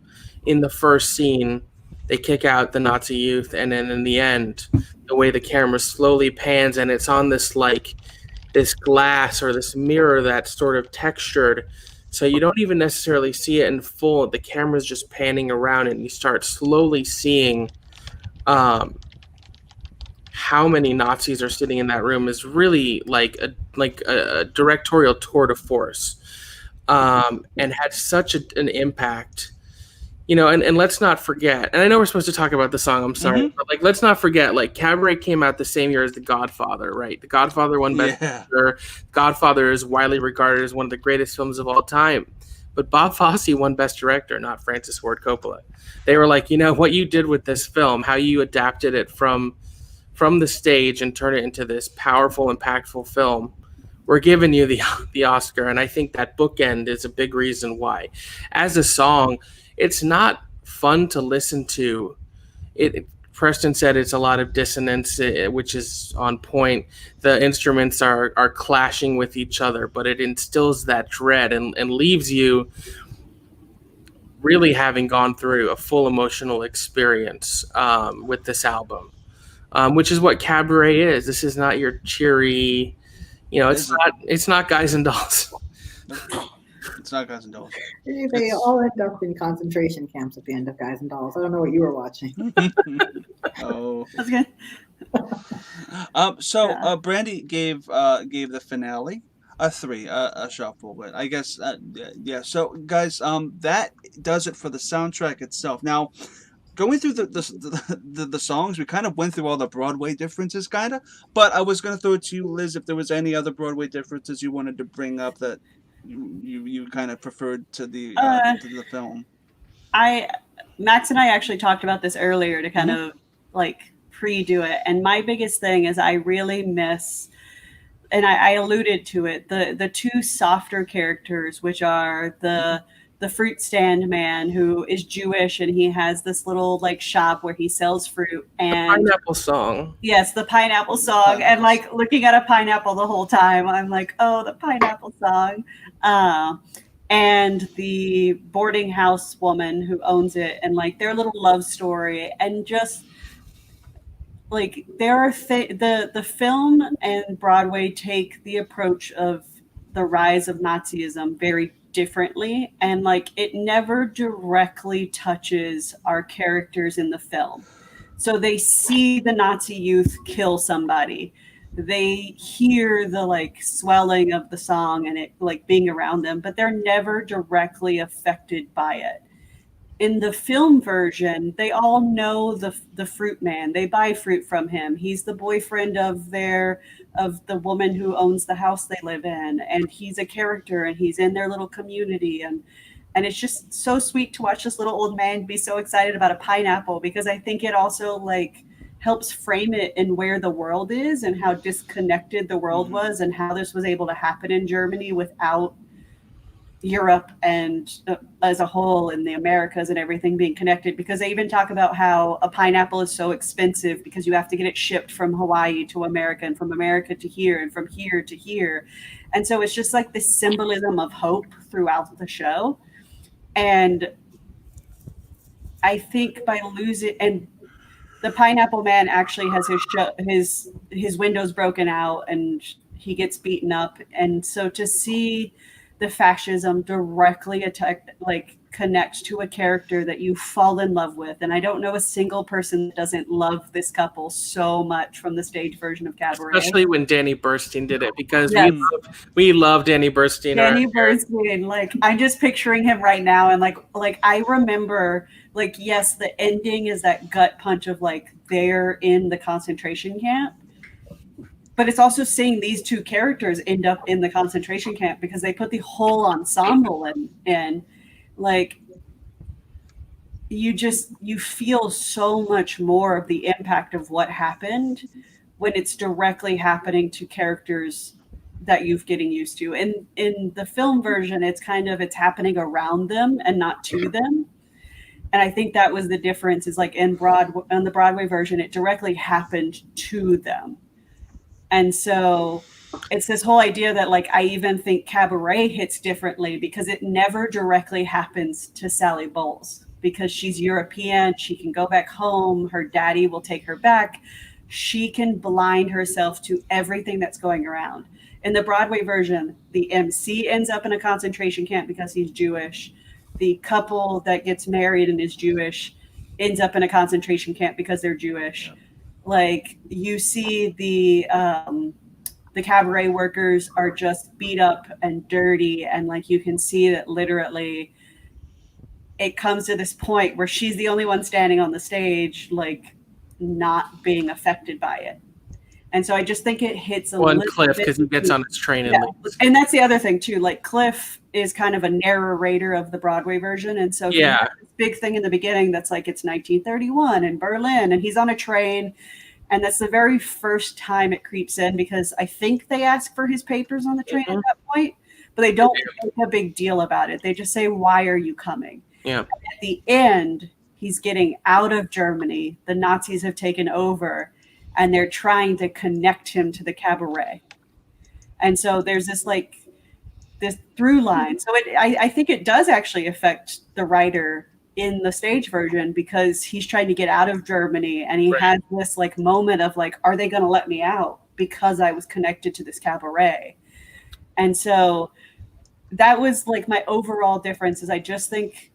in the first scene, they kick out the Nazi youth, and then in the end, the way the camera slowly pans and it's on this this glass or this mirror that's sort of textured, so you don't even necessarily see it in full. The camera's just panning around and you start slowly seeing how many Nazis are sitting in that room is really a directorial tour de force, and had such an impact. And let's not forget, and I know we're supposed to talk about the song, I'm sorry, but let's not forget, Cabaret came out the same year as The Godfather, right? The Godfather won Best Picture. Godfather is widely regarded as one of the greatest films of all time. But Bob Fosse won Best Director, not Francis Ford Coppola. They were what you did with this film, how you adapted it from the stage and turn it into this powerful, impactful film, we're giving you the Oscar. And I think that bookend is a big reason why. As a song, it's not fun to listen to. Preston said it's a lot of dissonance, which is on point. The instruments are clashing with each other, but it instills that dread and leaves you really having gone through a full emotional experience with this album. Which is what Cabaret is. This is not your cheery, it's not Guys and Dolls. It's not Guys and Dolls. They all end up in concentration camps at the end of Guys and Dolls. I don't know what you were watching. Oh, That's good. So Brandy gave the finale A 3, a shuffle, but I guess yeah. So guys, that does it for the soundtrack itself. Now, going through the songs, we kind of went through all the Broadway differences, kind of. But I was gonna throw it to you, Liz, if there was any other Broadway differences you wanted to bring up that you kind of preferred to the film. Max and I actually talked about this earlier to kind of like pre-do it, and my biggest thing is I really miss, and I alluded to it, the two softer characters, which are the fruit stand man who is Jewish, and he has this little like shop where he sells fruit, and the pineapple song. Yes, the pineapple song. And like looking at a pineapple the whole time, I'm like, oh, the pineapple song. And the boarding house woman who owns it, and like their little love story, and just like there are the film and Broadway take the approach of the rise of Nazism very differently, and like it never directly touches our characters in the film. So they see the Nazi youth kill somebody, they hear the like swelling of the song and it like being around them, but they're never directly affected by it. In the film version, they all know the fruit man. They buy fruit from him. He's the boyfriend of the woman who owns the house they live in, and he's a character, and he's in their little community, and it's just so sweet to watch this little old man be so excited about a pineapple, because I think it also like helps frame it in where the world is and how disconnected the world was, and how this was able to happen in Germany without Europe and as a whole in the Americas and everything being connected, because they even talk about how a pineapple is so expensive because you have to get it shipped from Hawaii to America, and from America to here, and from here to here. And so it's just like this symbolism of hope throughout the show. And I think by losing, and the Pineapple Man actually has his windows broken out and he gets beaten up. And so to see the fascism directly connect to a character that you fall in love with, and I don't know a single person that doesn't love this couple so much from the stage version of Cabaret. Especially when Danny Burstein did it, because we love Danny Burstein. Danny Burstein, like I'm just picturing him right now, and like I remember, like, yes, the ending is that gut punch of like they're in the concentration camp. But it's also seeing these two characters end up in the concentration camp, because they put the whole ensemble in. Like, you feel so much more of the impact of what happened when it's directly happening to characters that you've getting used to. In the film version, it's happening around them and not to them. And I think that was the difference, is like on the Broadway version, it directly happened to them. And so it's this whole idea that like I even think Cabaret hits differently, because it never directly happens to Sally Bowles, because she's European. She can go back home. Her daddy will take her back. She can blind herself to everything that's going around. In the Broadway version, the MC ends up in a concentration camp because he's Jewish. The couple that gets married and is Jewish ends up in a concentration camp because they're Jewish. Like, you see the Cabaret workers are just beat up and dirty, and like you can see that literally it comes to this point where she's the only one standing on the stage, like not being affected by it. And so I just think it hits a little Cliff, bit, because he gets on his train and leaves. And that's the other thing too. Like, Cliff is kind of a narrator of the Broadway version, and so he has this big thing in the beginning that's like it's 1931 in Berlin, and he's on a train. And that's the very first time it creeps in, because I think they ask for his papers on the train at that point, but they don't make a big deal about it. They just say, "Why are you coming?" Yeah. And at the end, he's getting out of Germany. The Nazis have taken over, and they're trying to connect him to the Cabaret. And so there's this through line. So I think it does actually affect the writer in the stage version, because he's trying to get out of Germany, and he has this like moment of like, are they going to let me out because I was connected to this Cabaret? And so that was like my overall difference, is I think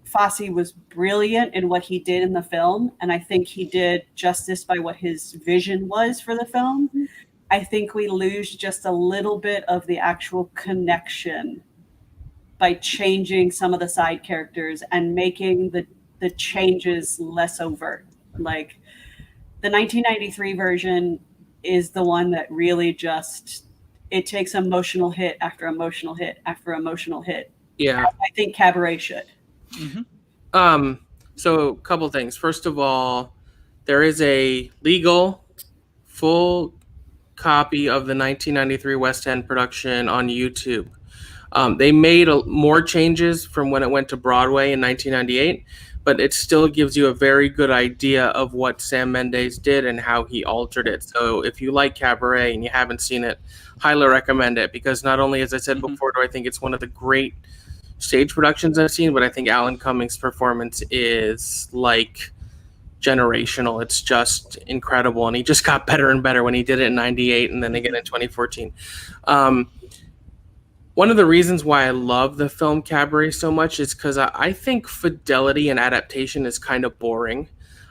Fosse was brilliant in what he did in the film, and I think he did justice by what his vision was for the film. I think we lose just a little bit of the actual connection by changing some of the side characters and making the changes less overt. Like the 1993 version is the one that really just, it takes emotional hit after emotional hit after emotional hit. Yeah. I think Cabaret should. So a couple things. First of all, there is a legal full copy of the 1993 West End production on YouTube. They made more changes from when it went to Broadway in 1998, but it still gives you a very good idea of what Sam Mendes did and how he altered it. So if you like Cabaret and you haven't seen it, highly recommend it, because not only, as I said before, do I think it's one of the great stage productions I've seen, but I think Alan Cummings' performance is like generational. It's just incredible, and he just got better and better when he did it in 98 and then again in 2014. One of the reasons why I love the film Cabaret so much is because I think fidelity and adaptation is kind of boring.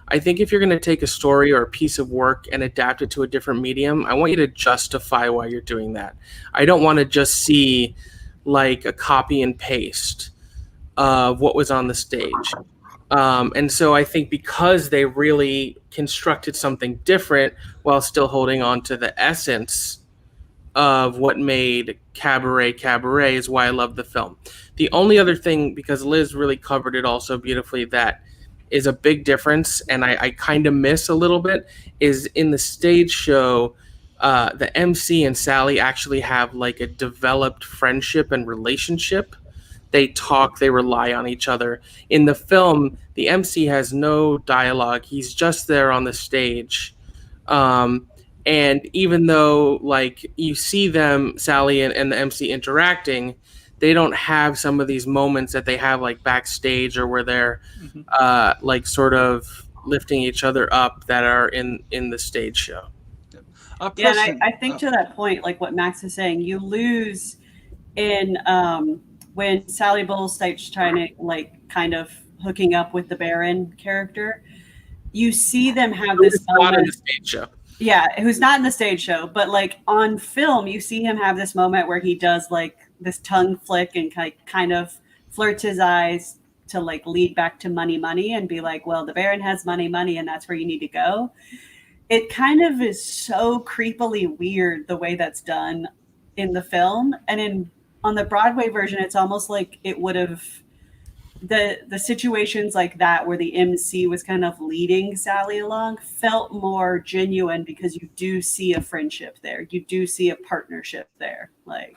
I think if you're going to take a story or a piece of work and adapt it to a different medium, I want you to justify why you're doing that. I don't want to just see like a copy and paste of what was on the stage. And so I think because they really constructed something different while still holding on to the essence of what made Cabaret is why I love the film. The only other thing, because Liz really covered it also beautifully, that is a big difference and I kind of miss a little bit, is in the stage show, the MC and Sally actually have like a developed friendship and relationship. They talk, they rely on each other. In the film, the MC has no dialogue. He's just there on the stage. And even though like you see them, Sally and the MC interacting, they don't have some of these moments that they have like backstage or where they're like sort of lifting each other up that are in the stage show. Yeah, and I think to that point, like what Max is saying, you lose in when Sally Bull starts trying to like kind of hooking up with the Baron character. You see them have this moment in the stage show. Yeah, who's not in the stage show, but like on film, you see him have this moment where he does like this tongue flick and kind of flirts his eyes to like lead back to money and be like, well, the Baron has money and that's where you need to go. It kind of is so creepily weird the way that's done in the film, and on the Broadway version, it's almost like it would have the situations like that where the MC was kind of leading Sally along felt more genuine because you do see a friendship there. You do see a partnership there. Like,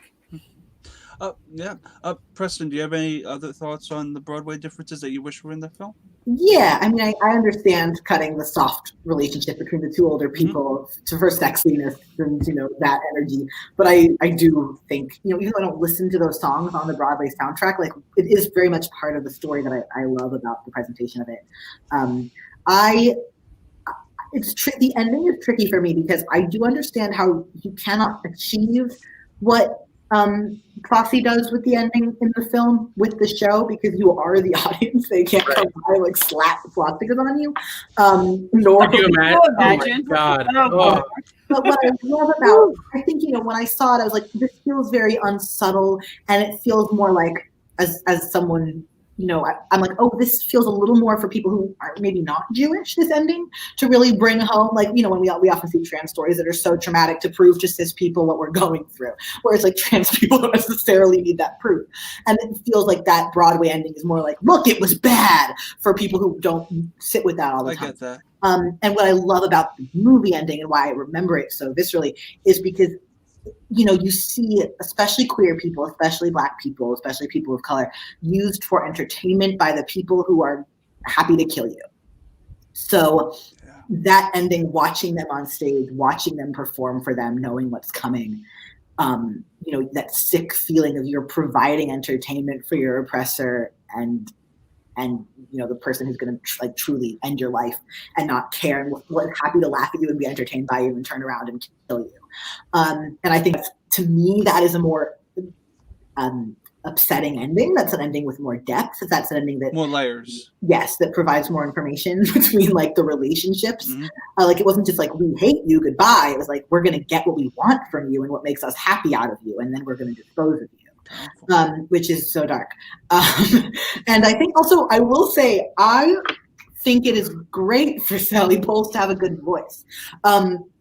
Preston, do you have any other thoughts on the Broadway differences that you wish were in the film? Yeah, I mean, I understand cutting the soft relationship between the two older people for sexiness and, that energy. But I do think, even though I don't listen to those songs on the Broadway soundtrack, like it is very much part of the story that I love about the presentation of it. The ending is tricky for me because I do understand how you cannot achieve what Fosse does with the ending in the film with the show, because you are the audience. They can't come by like slap swastikas on you. Nor can you imagine? Oh my God. Oh. But what I love about, I think, when I saw it, I was like, this feels very unsubtle, and it feels more like as someone, I'm like, oh, this feels a little more for people who are maybe not Jewish, this ending, to really bring home, like, when we often see trans stories that are so traumatic to prove to cis people what we're going through, whereas like trans people don't necessarily need that proof. And it feels like that Broadway ending is more like, look, it was bad, for people who don't sit with that all the time. I get that. And what I love about the movie ending and why I remember it so viscerally is because you see, especially queer people, especially Black people, especially people of color, used for entertainment by the people who are happy to kill you. So that ending, watching them on stage, watching them perform for them, knowing what's coming, that sick feeling of you're providing entertainment for your oppressor and the person who's going to truly end your life and not care and was happy to laugh at you and be entertained by you and turn around and kill you. And I think to me that is a more upsetting ending. That's an ending with more depth. That's an ending that more layers. Yes, that provides more information between like the relationships. Mm-hmm. Like it wasn't just like we hate you, goodbye. It was like we're gonna get what we want from you and what makes us happy out of you, and then we're gonna dispose of you, which is so dark. And I think also I will say I think it is great for Sally Bowles to have a good voice.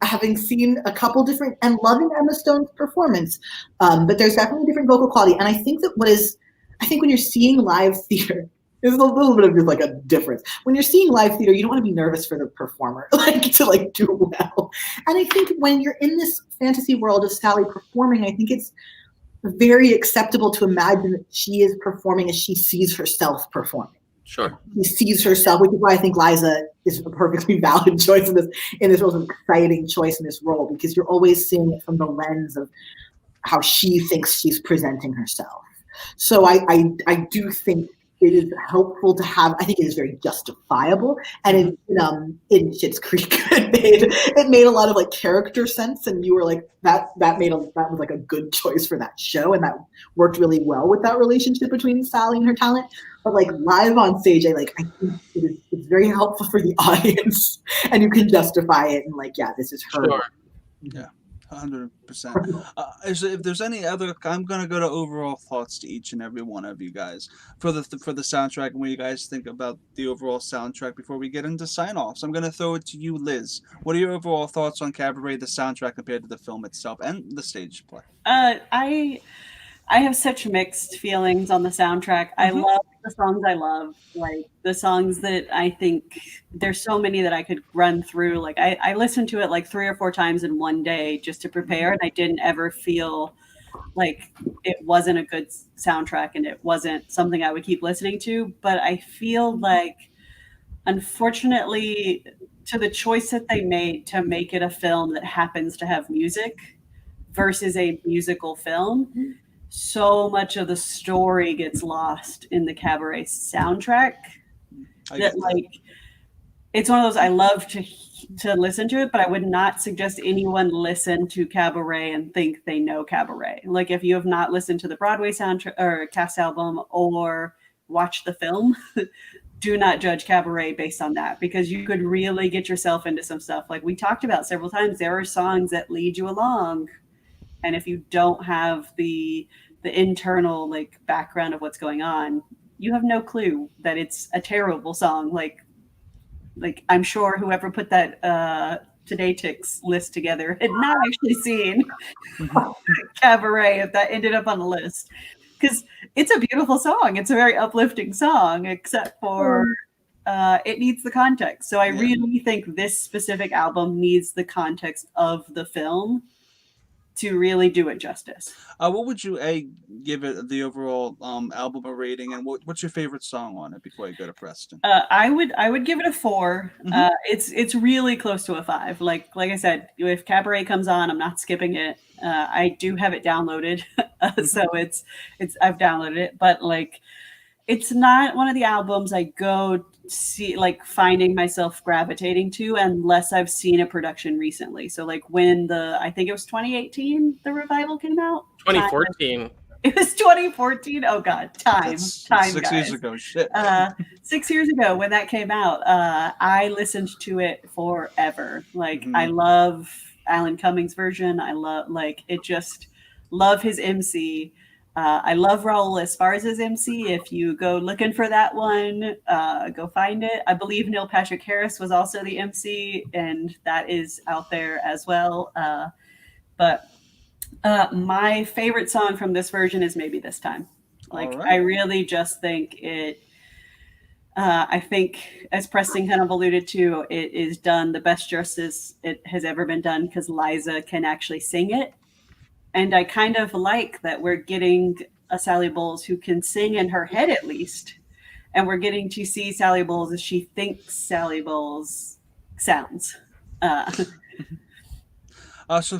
Having seen a couple different and loving Emma Stone's performance, but there's definitely different vocal quality. And I think that when you're seeing live theater, there's a little bit of just like a difference. When you're seeing live theater, you don't want to be nervous for the performer, to do well. And I think when you're in this fantasy world of Sally performing, I think it's very acceptable to imagine that she is performing as she sees herself performing. Sure. She sees herself, which is why I think Liza is a perfectly valid choice in this role, an exciting choice in this role, because you're always seeing it from the lens of how she thinks she's presenting herself. So I do think it is helpful to have. I think it is very justifiable, and in Schitt's Creek, it made a lot of like character sense, and you were like that was like a good choice for that show, and that worked really well with that relationship between Sally and her talent. But like live on stage, I think it's very helpful for the audience, and you can justify it, and this is her. Sure. Yeah. 100%. If there's any other, I'm gonna go to overall thoughts to each and every one of you guys for the soundtrack and what you guys think about the overall soundtrack before we get into sign-offs. I'm gonna throw it to you, Liz. What are your overall thoughts on Cabaret, the soundtrack, compared to the film itself and the stage play? I have such mixed feelings on the soundtrack. I love the songs I love, like the songs that I think there's so many that I could run through. Like I listened to it like 3 or 4 times in one day just to prepare, and I didn't ever feel like it wasn't a good soundtrack and it wasn't something I would keep listening to. But I feel like, unfortunately, to the choice that they made to make it a film that happens to have music versus a musical film, so much of the story gets lost in the Cabaret soundtrack that it's one of those I love to listen to it, but I would not suggest anyone listen to Cabaret and think they know Cabaret. Like if you have not listened to the Broadway soundtrack or cast album or watched the film, do not judge Cabaret based on that, because you could really get yourself into some stuff. Like we talked about several times, there are songs that lead you along. And if you don't have the internal background of what's going on, you have no clue that it's a terrible song. Like I'm sure whoever put that Today Ticks list together had not actually seen Cabaret if that ended up on the list, because it's a beautiful song. It's a very uplifting song, except for it needs the context. So I really think this specific album needs the context of the film to really do it justice. What would you give it the overall album rating, and what's your favorite song on it before I go to Preston? I would give it a 4. It's really close to a 5. Like I said, if Cabaret comes on, I'm not skipping it. I do have it downloaded, so I've downloaded it, but it's not one of the albums I go see finding myself gravitating to unless I've seen a production recently. So when I think it was 2018 the revival came out. 2014. It was 2014. Oh God, time 6 guys. years ago. Shit. 6 years ago when that came out, I listened to it forever. I love Alan Cummings' version. I love love his MC. I love Raul Esparza's MC. If you go looking for that one, go find it. I believe Neil Patrick Harris was also the MC, and that is out there as well. But my favorite song from this version is Maybe This Time. Right. I really just think it, I think, as Preston kind of alluded to, it is done the best justice it has ever been done because Liza can actually sing it. And I kind of like that we're getting a Sally Bowles who can sing in her head at least. And we're getting to see Sally Bowles as she thinks Sally Bowles sounds. So,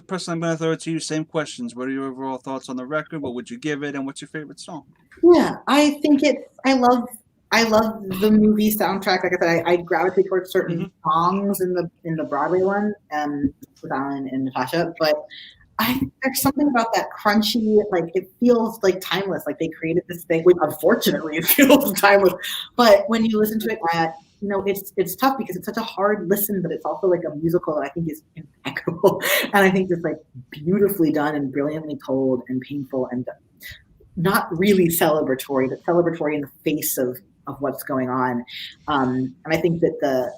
Preston, I'm going to throw it to you. Same questions. What are your overall thoughts on the record? What would you give it? And what's your favorite song? Yeah, I think I love the movie soundtrack. Like I said, I gravitate towards certain songs in the Broadway one with Alan and Natasha, but there's something about that crunchy, like it feels like timeless. Like they created this thing. Which unfortunately, it feels timeless. But when you listen to it, it's tough because it's such a hard listen, but it's also like a musical that I think is impeccable, and I think it's like beautifully done and brilliantly told and painful and not really celebratory, but celebratory in the face of what's going on. And I think that the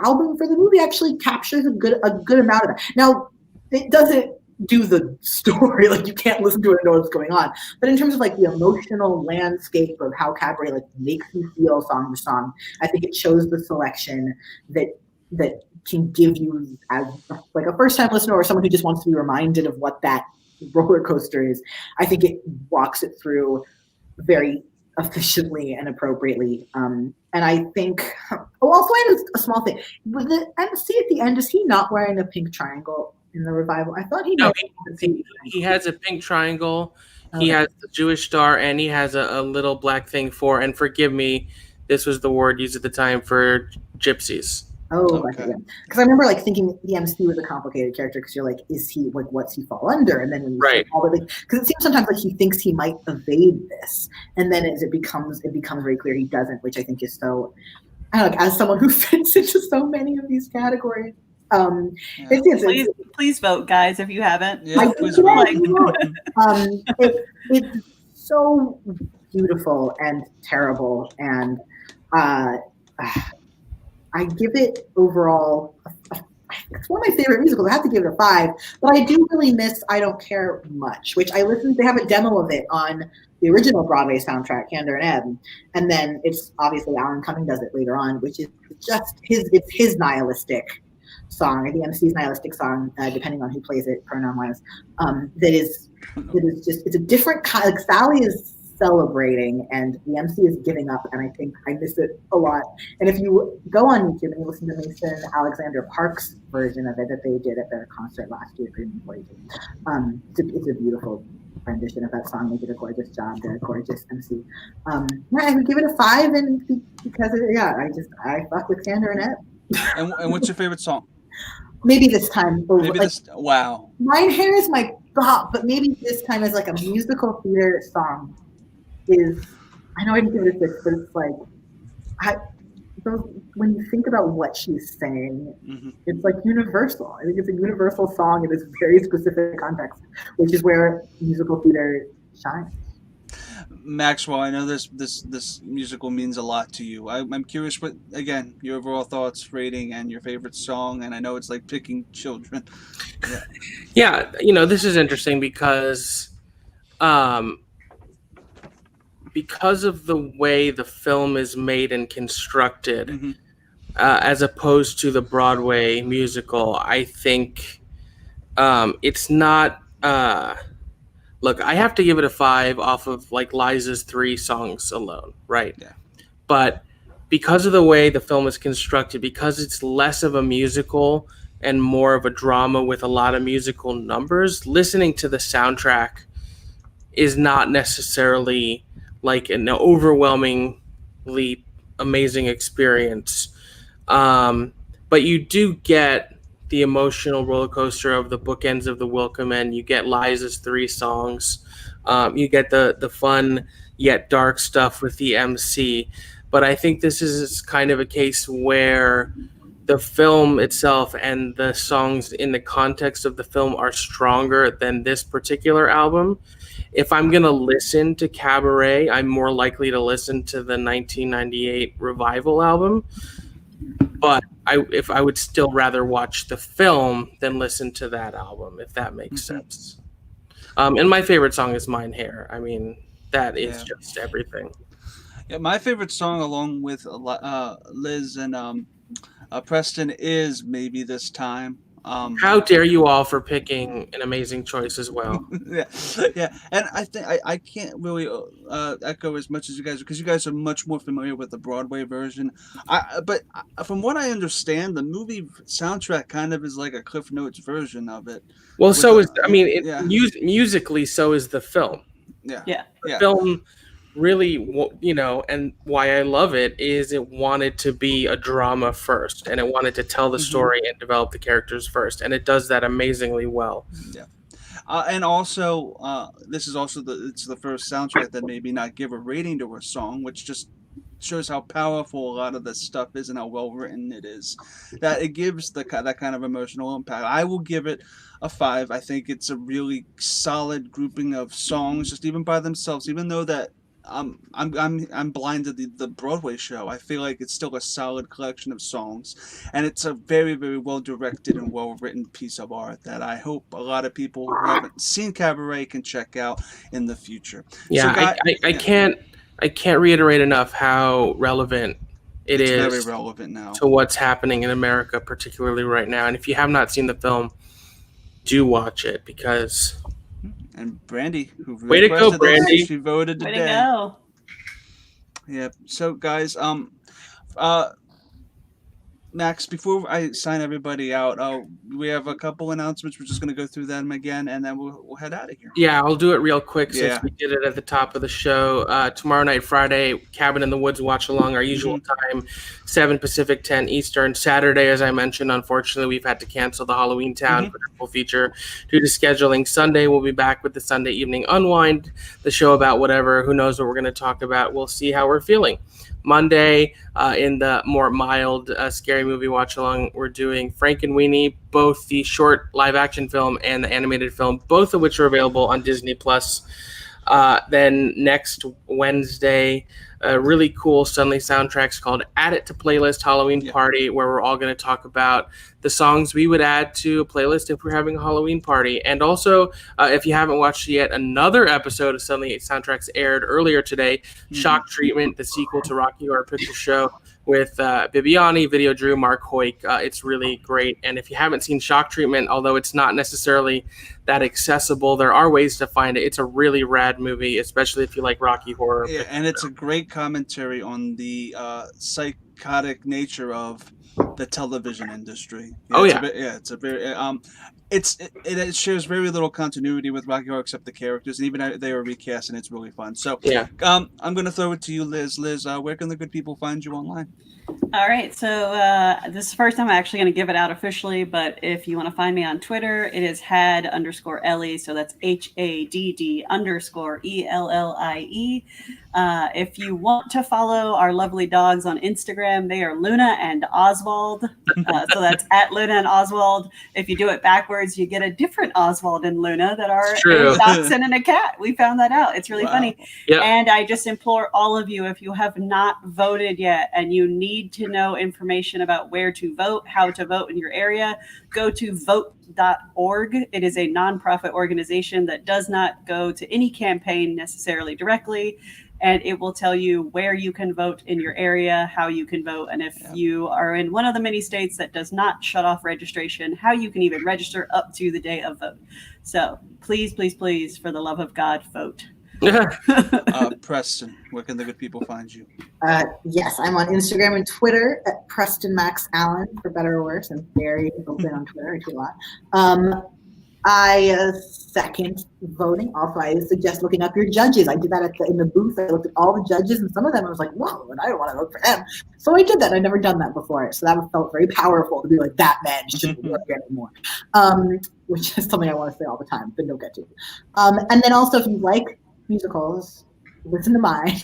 album for the movie actually captures a good amount of that. Now, it doesn't do the story, like you can't listen to it and know what's going on. But in terms of like the emotional landscape of how Cabaret like makes you feel song to song, I think it shows the selection that can give you, as like a first time listener or someone who just wants to be reminded of what that roller coaster is. I think it walks it through very efficiently and appropriately. And I think, also I have a small thing. With the MC at the end, is he not wearing a pink triangle in the revival? I thought he he has a pink triangle. Okay. He has the Jewish star, and he has a little black thing for, and forgive me, this was the word used at the time, for gypsies. Oh, okay. Because I remember like thinking the MC was a complicated character because you're like, is he like, what's he fall under? And then when you right, because it seems sometimes like he thinks he might evade this, and then as it becomes very clear he doesn't, which I think is so. I don't know, as someone who fits into so many of these categories. Please vote, guys, if you haven't. Yeah, please vote. It's so beautiful and terrible, and I give it overall, it's one of my favorite musicals. I have to give it a 5, but I do really miss I Don't Care Much, which I listened, they have a demo of it on the original Broadway soundtrack, Candor and Ebb. And then it's obviously Alan Cumming does it later on, which is just his nihilistic song, the MC's nihilistic song, depending on who plays it, pronoun-wise, that is just, it's a different kind, like Sally is celebrating and the MC is giving up, and I think I miss it a lot. And if you go on YouTube and you listen to Mason Alexander Park's version of it that they did at their concert last year, it's a beautiful rendition of that song. They did a gorgeous job. They're a gorgeous MC. I would give it a 5, and because I fuck with Candor and Ed. And what's your favorite song? Maybe this time. Wow. Mine Hair is my god, but maybe this time is like a musical theater song. I know I didn't give it a 6, but it's like when you think about what she's saying, it's like universal. I think it's a universal song in this very specific context, which is where musical theater shines. Maxwell, I know this musical means a lot to you. I'm curious what, again, your overall thoughts, rating, and your favorite song. And I know it's like picking children. Yeah, this is interesting because of the way the film is made and constructed, as opposed to the Broadway musical, I think it's not. Look, I have to give it a 5 off of like Liza's 3 songs alone, right? Yeah. But because of the way the film is constructed, because it's less of a musical and more of a drama with a lot of musical numbers, listening to the soundtrack is not necessarily like an overwhelmingly amazing experience. But you do get the emotional roller coaster of the bookends of the WILLKOMMEN. You get Liza's 3 songs. You get the fun yet dark stuff with the MC. But I think this is kind of a case where the film itself and the songs in the context of the film are stronger than this particular album. If I'm going to listen to Cabaret, I'm more likely to listen to the 1998 Revival album. But I would still rather watch the film than listen to that album, if that makes sense. And my favorite song is Mine Hair. I mean, that is just everything. Yeah, my favorite song, along with Liz and Preston, is Maybe This Time. How dare you all for picking an amazing choice as well. yeah, and I think I can't really echo as much as you guys, because you guys are much more familiar with the Broadway version. But from what I understand, the movie soundtrack kind of is like a Cliff Notes version of it. Well, musically, so is the film. Yeah. The film really, and why I love it is it wanted to be a drama first, and it wanted to tell the story and develop the characters first, and it does that amazingly well. Yeah. And also, this is also it's the first soundtrack that maybe not give a rating to a song, which just shows how powerful a lot of this stuff is and how well written it is. That it gives that kind of emotional impact. I will give it a 5. I think it's a really solid grouping of songs, just even by themselves. Even though that I'm blind to the Broadway show, I feel like it's still a solid collection of songs, and it's a very, very well directed and well written piece of art that I hope a lot of people who haven't seen Cabaret can check out in the future. Yeah, so I can't reiterate enough how relevant it's very relevant now to what's happening in America, particularly right now. And if you have not seen the film, do watch it, because. And Brandy, who way to go, Brandy! She voted today. Way to go! Yeah. So, guys, Max, before I sign everybody out, we have a couple announcements. We're just going to go through them again, and then we'll head out of here. Yeah, I'll do it real quick since we did it at the top of the show. Tomorrow night, Friday, Cabin in the Woods watch along, our usual time, 7 Pacific, 10 Eastern. Saturday, as I mentioned, unfortunately, we've had to cancel the Halloween Town full feature due to scheduling. Sunday, we'll be back with the Sunday Evening Unwind, the show about whatever. Who knows what we're going to talk about? We'll see how we're feeling. Monday, in the more mild scary movie watch along, we're doing Frankenweenie, both the short live action film and the animated film, both of which are available on Disney Plus. Then next Wednesday, a really cool Sunday soundtracks called Add It to Playlist Halloween Party, where we're all going to talk about the songs we would add to a playlist if we're having a Halloween party. And also, if you haven't watched yet, another episode of Sunday Soundtracks aired earlier today, Shock Treatment, the sequel to Rocky Horror Picture Show, with Bibiani, Video Drew, Mark Hoyk. It's really great. And if you haven't seen Shock Treatment, although it's not necessarily that accessible, there are ways to find it. It's a really rad movie, especially if you like Rocky Horror. Yeah, and it's a great commentary on the psychotic nature of the television industry. It shares very little continuity with Rocky Horror except the characters, and even they were recast, and it's really fun. So I'm going to throw it to you, Liz. Liz, where can the good people find you online? All right, so this is the first time I'm actually going to give it out officially, but if you want to find me on Twitter, it is had_Ellie, so that's HADD_ELLIE. If you want to follow our lovely dogs on Instagram, they are Luna and Oswald. So that's at Luna and Oswald. If you do it backwards, you get a different Oswald and Luna that are a dachshund and a cat. We found that out. It's really funny. Yep. And I just implore all of you, if you have not voted yet and you need to know information about where to vote, how to vote in your area, go to vote.org. It is a nonprofit organization that does not go to any campaign necessarily directly. And it will tell you where you can vote in your area, how you can vote, and if you are in one of the many states that does not shut off registration, how you can even register up to the day of vote. So please, please, please, for the love of God, vote. Preston, where can the good people find you? Yes, I'm on Instagram and Twitter at Preston Max Allen, for better or worse. I'm very open on Twitter. I tweet a lot. I second voting. Also, I suggest looking up your judges. I did that in the booth. I looked at all the judges, and some of them I was like, whoa, and I don't want to vote for them. So I did that. I'd never done that before. So that felt very powerful to be like, that man shouldn't work anymore. Which is something I want to say all the time, but don't get to. And then also, if you like musicals, listen to mine.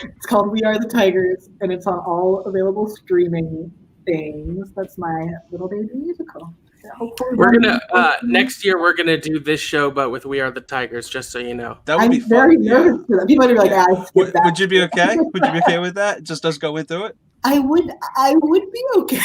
It's called We Are the Tigers, and it's on all available streaming things. That's my little baby musical. We're gonna next year. We're gonna do this show, but with We Are the Tigers. Just so you know, that would be fun. Very nervous for that. People are like, would you be okay? Would you be okay with that? Just us going through it. I would be okay.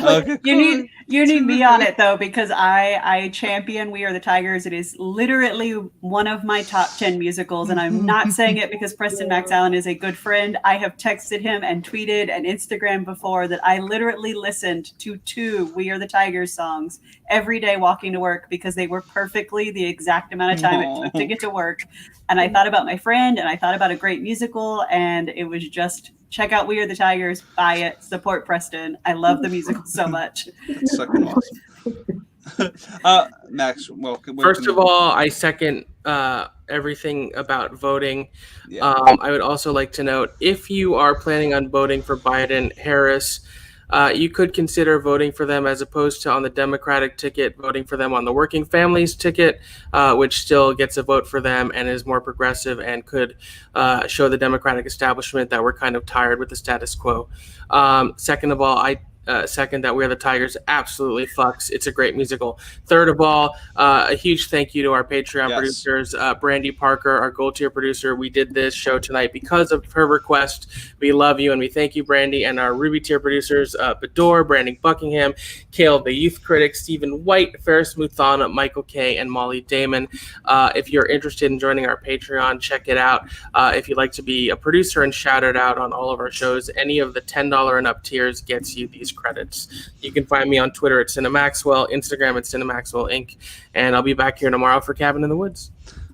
Okay, You need me on it though, because I champion We Are the Tigers. It is literally one of my top 10 musicals, and I'm not saying it because Preston Max Allen is a good friend. I have texted him and tweeted and Instagram before that I literally listened to 2 We Are the Tigers songs every day walking to work because they were perfectly the exact amount of time it took to get to work. And I thought about my friend, and I thought about a great musical, and it was just check out We Are the Tigers, buy it, support Preston. I love the musical so much. It's fucking awesome. Max, welcome. First of all, I second everything about voting. Yeah. I would also like to note, if you are planning on voting for Biden, Harris, you could consider voting for them as opposed to on the Democratic ticket, voting for them on the working families ticket, which still gets a vote for them and is more progressive and could show the Democratic establishment that we're kind of tired with the status quo. Second of all, I second that We're the Tigers absolutely fucks. It's a great musical. Third of all, a huge thank you to our Patreon producers, Brandy Parker, our gold tier producer. We did this show tonight because of her request. We love you and we thank you, Brandy, and our Ruby tier producers, Bador, Brandon Buckingham, Kale the Youth Critic, Stephen White, Ferris Muthana, Michael K, and Molly Damon. If you're interested in joining our Patreon, check it out. If you'd like to be a producer and shout it out on all of our shows, any of the $10 and up tiers gets you these credits. You can find me on Twitter at Cinemaxwell, Instagram at Cinemaxwell Inc., and I'll be back here tomorrow for Cabin in the Woods.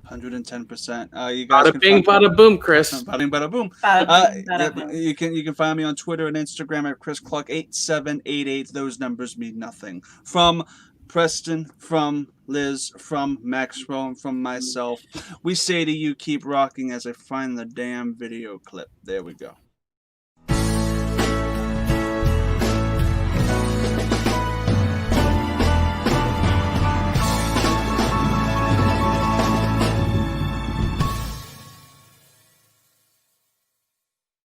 110%. You guys bada bing, bada boom, Chris. Bada bing, bada boom. Bada boom. You can find me on Twitter and Instagram at ChrisCluck8788. Those numbers mean nothing. From Preston, from Liz, from Maxwell, and from myself, we say to you, keep rocking as I find the damn video clip. There we go.